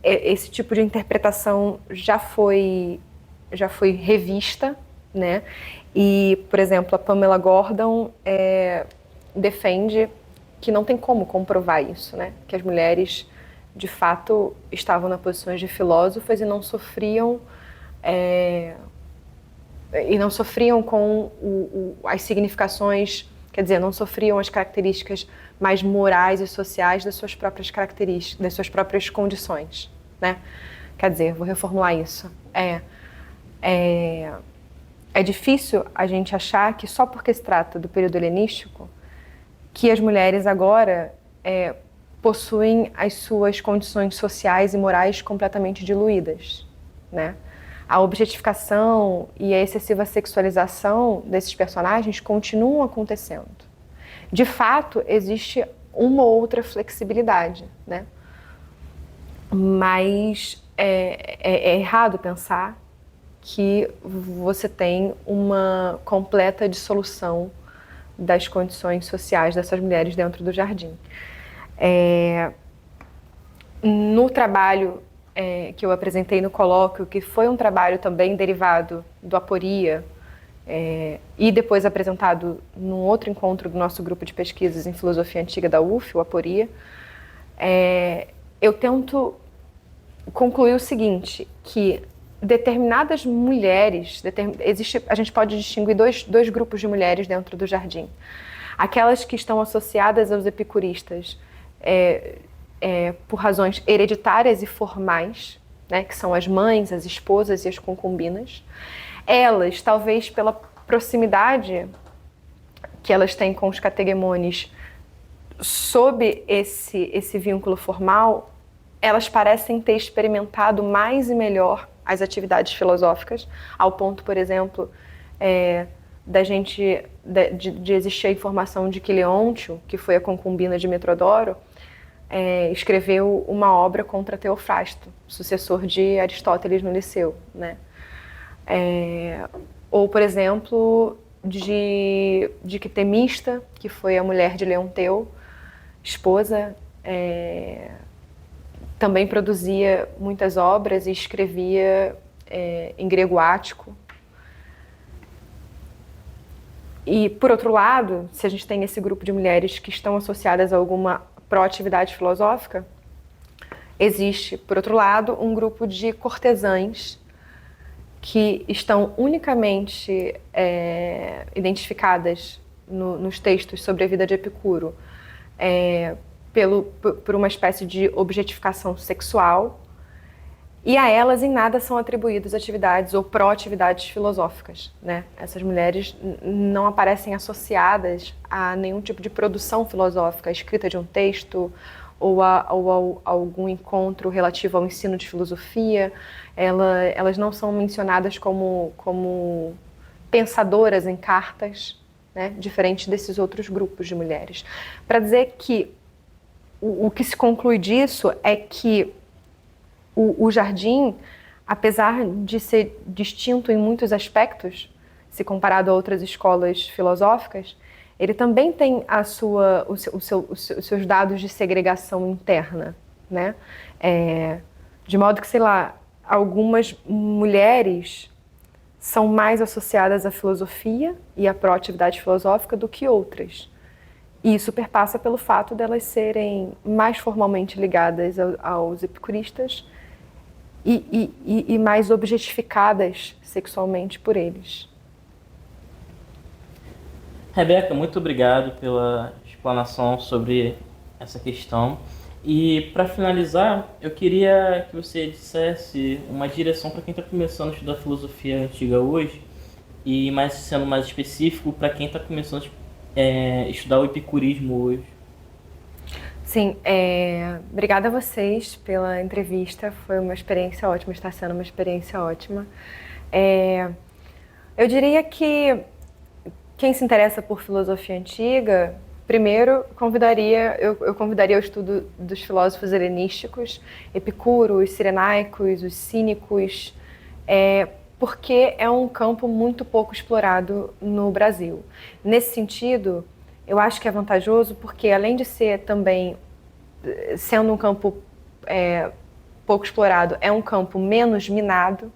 C: Esse tipo de interpretação já foi revista, né? E, por exemplo, a Pamela Gordon defende que não tem como comprovar isso, né? Que as mulheres, de fato, estavam nas posições de filósofas e não sofriam com as significações, quer dizer, não sofriam as características mais morais e sociais das suas próprias características, das suas próprias condições, né? Quer dizer, vou reformular isso. É difícil a gente achar que só porque se trata do período helenístico que as mulheres agora possuem as suas condições sociais e morais completamente diluídas, né? A objetificação e a excessiva sexualização desses personagens continuam acontecendo. De fato, existe uma ou outra flexibilidade, né? Mas é errado pensar que você tem uma completa dissolução das condições sociais dessas mulheres dentro do jardim. No trabalho que eu apresentei no colóquio, que foi um trabalho também derivado do Aporia, e depois apresentado num outro encontro do nosso grupo de pesquisas em filosofia antiga da UF, o Aporia, eu tento concluir o seguinte, que determinadas mulheres, a gente pode distinguir dois grupos de mulheres dentro do jardim. Aquelas que estão associadas aos epicuristas por razões hereditárias e formais, né, que são as mães, as esposas e as concubinas. Elas, talvez pela proximidade que elas têm com os categomones, sob esse vínculo formal, elas parecem ter experimentado mais e melhor as atividades filosóficas, ao ponto, por exemplo, de existir a informação de que Leôncio, que foi a concubina de Metrodoro, escreveu uma obra contra Teofrasto, sucessor de Aristóteles no Liceu, né? Ou, por exemplo, de que Temista, que foi a mulher de Leonteu, esposa, também produzia muitas obras e escrevia em grego ático. E, por outro lado, se a gente tem esse grupo de mulheres que estão associadas a alguma proatividade filosófica, existe, por outro lado, um grupo de cortesãs que estão unicamente identificadas nos textos sobre a vida de Epicuro por uma espécie de objetificação sexual, e a elas em nada são atribuídas atividades ou proatividades filosóficas, né? Essas mulheres não aparecem associadas a nenhum tipo de produção filosófica, a escrita de um texto ou a algum encontro relativo ao ensino de filosofia. Elas não são mencionadas como pensadoras em cartas, né? Diferente desses outros grupos de mulheres. Para dizer que o que se conclui disso é que o Jardim, apesar de ser distinto em muitos aspectos, se comparado a outras escolas filosóficas, ele também tem os seus dados de segregação interna, né? De modo que, sei lá, algumas mulheres são mais associadas à filosofia e à proatividade filosófica do que outras. E isso perpassa pelo fato delas serem mais formalmente ligadas aos epicuristas e mais objetificadas sexualmente por eles.
A: Rebeca, muito obrigado pela explanação sobre essa questão. E para finalizar, eu queria que você dissesse uma direção para quem está começando a estudar filosofia antiga hoje, e sendo mais específico para quem está começando a estudar o epicurismo hoje.
C: Sim, obrigada a vocês pela entrevista, foi uma experiência ótima, está sendo uma experiência ótima. Eu diria que quem se interessa por filosofia antiga, primeiro eu convidaria ao estudo dos filósofos helenísticos, Epicuro, os cirenaicos, os cínicos, porque é um campo muito pouco explorado no Brasil. Nesse sentido, eu acho que é vantajoso porque, além de ser também, sendo um campo pouco explorado, é um campo menos minado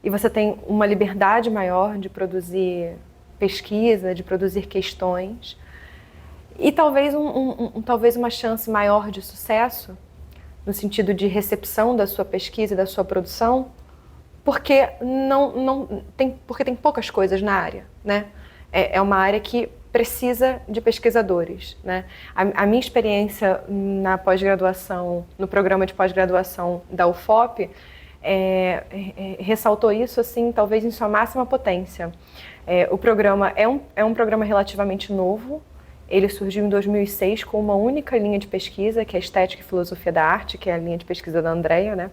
C: e você tem uma liberdade maior de produzir pesquisa, de produzir questões e talvez, talvez uma chance maior de sucesso no sentido de recepção da sua pesquisa e da sua produção, porque porque tem poucas coisas na área, né? É uma área que precisa de pesquisadores, né? A minha experiência na pós-graduação, no programa de pós-graduação da UFOP, ressaltou isso, assim, talvez em sua máxima potência. O programa é um programa relativamente novo. Ele surgiu em 2006 com uma única linha de pesquisa, que é Estética e Filosofia da Arte, que é a linha de pesquisa da Andrea, né?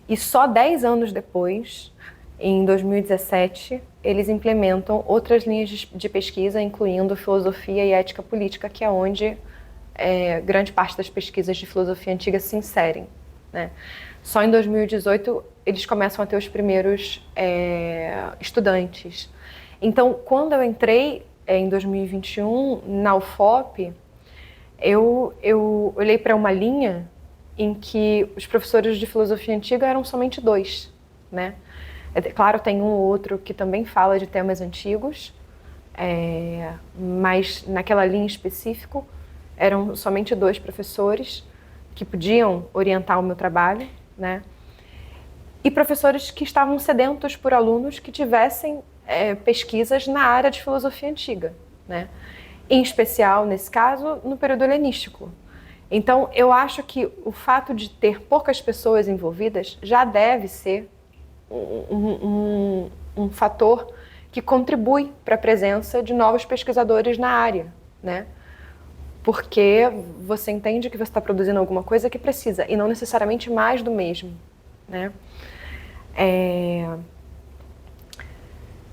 C: E só 10 anos depois, em 2017, eles implementam outras linhas de pesquisa, incluindo filosofia e ética política, que é onde grande parte das pesquisas de filosofia antiga se inserem, né? Só em 2018 eles começam a ter os primeiros estudantes. Então, quando eu entrei em 2021 na UFOP, eu olhei para uma linha em que os professores de filosofia antiga eram somente 2, né? Claro, tem um ou outro que também fala de temas antigos, mas naquela linha específica eram somente 2 professores que podiam orientar o meu trabalho, né? E professores que estavam sedentos por alunos que tivessem pesquisas na área de filosofia antiga, né? Em especial, nesse caso, no período helenístico. Então, eu acho que o fato de ter poucas pessoas envolvidas já deve ser um fator que contribui para a presença de novos pesquisadores na área, né? porque você entende que você está produzindo alguma coisa que precisa, e não necessariamente mais do mesmo, né?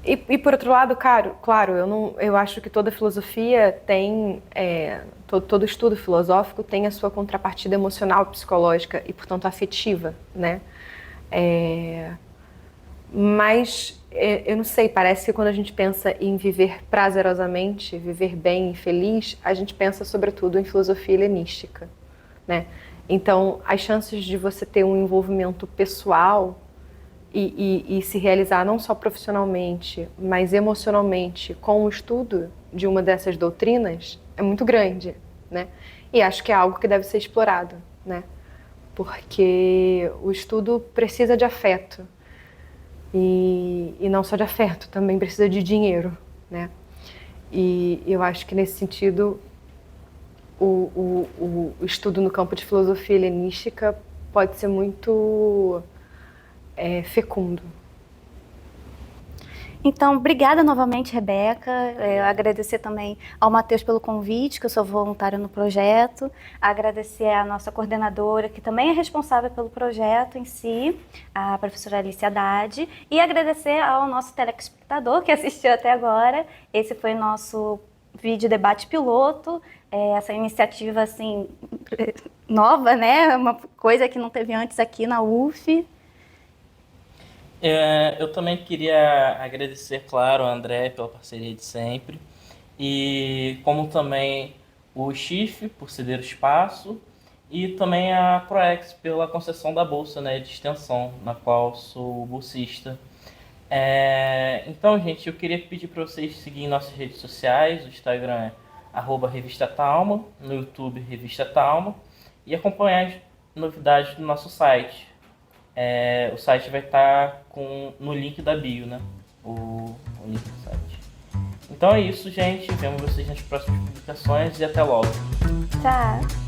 C: E por outro lado, claro, eu acho que toda filosofia tem, todo estudo filosófico tem a sua contrapartida emocional, psicológica e, portanto, afetiva, né? Mas eu não sei, parece que quando a gente pensa em viver prazerosamente, viver bem e feliz, a gente pensa sobretudo em filosofia helenística, né? Então, as chances de você ter um envolvimento pessoal e se realizar não só profissionalmente, mas emocionalmente com o estudo de uma dessas doutrinas é muito grande, né? E acho que é algo que deve ser explorado, né? Porque o estudo precisa de afeto. E não só de afeto, também precisa de dinheiro, né? E eu acho que nesse sentido o estudo no campo de filosofia helenística pode ser muito fecundo.
B: Então, obrigada novamente, Rebeca. Agradecer também ao Matheus pelo convite, que eu sou voluntária no projeto. Agradecer à nossa coordenadora, que também é responsável pelo projeto em si, a professora Alice Haddad. E agradecer ao nosso telespectador que assistiu até agora. Esse foi o nosso vídeo debate piloto. Essa iniciativa, assim, nova, né? Uma coisa que não teve antes aqui na UF.
A: Eu também queria agradecer, claro, ao André pela parceria de sempre, e como também o Chif por ceder o espaço, e também a Proex pela concessão da bolsa, né, de extensão, na qual sou bolsista. Então, gente, eu queria pedir para vocês seguirem nossas redes sociais. O Instagram é @Revista Talma, no YouTube Revista Talma, e acompanhar as novidades do nosso site. O site vai estar no link da bio, né? O link do site. Então é isso, gente. Vemos vocês nas próximas publicações e até logo.
B: Tchau!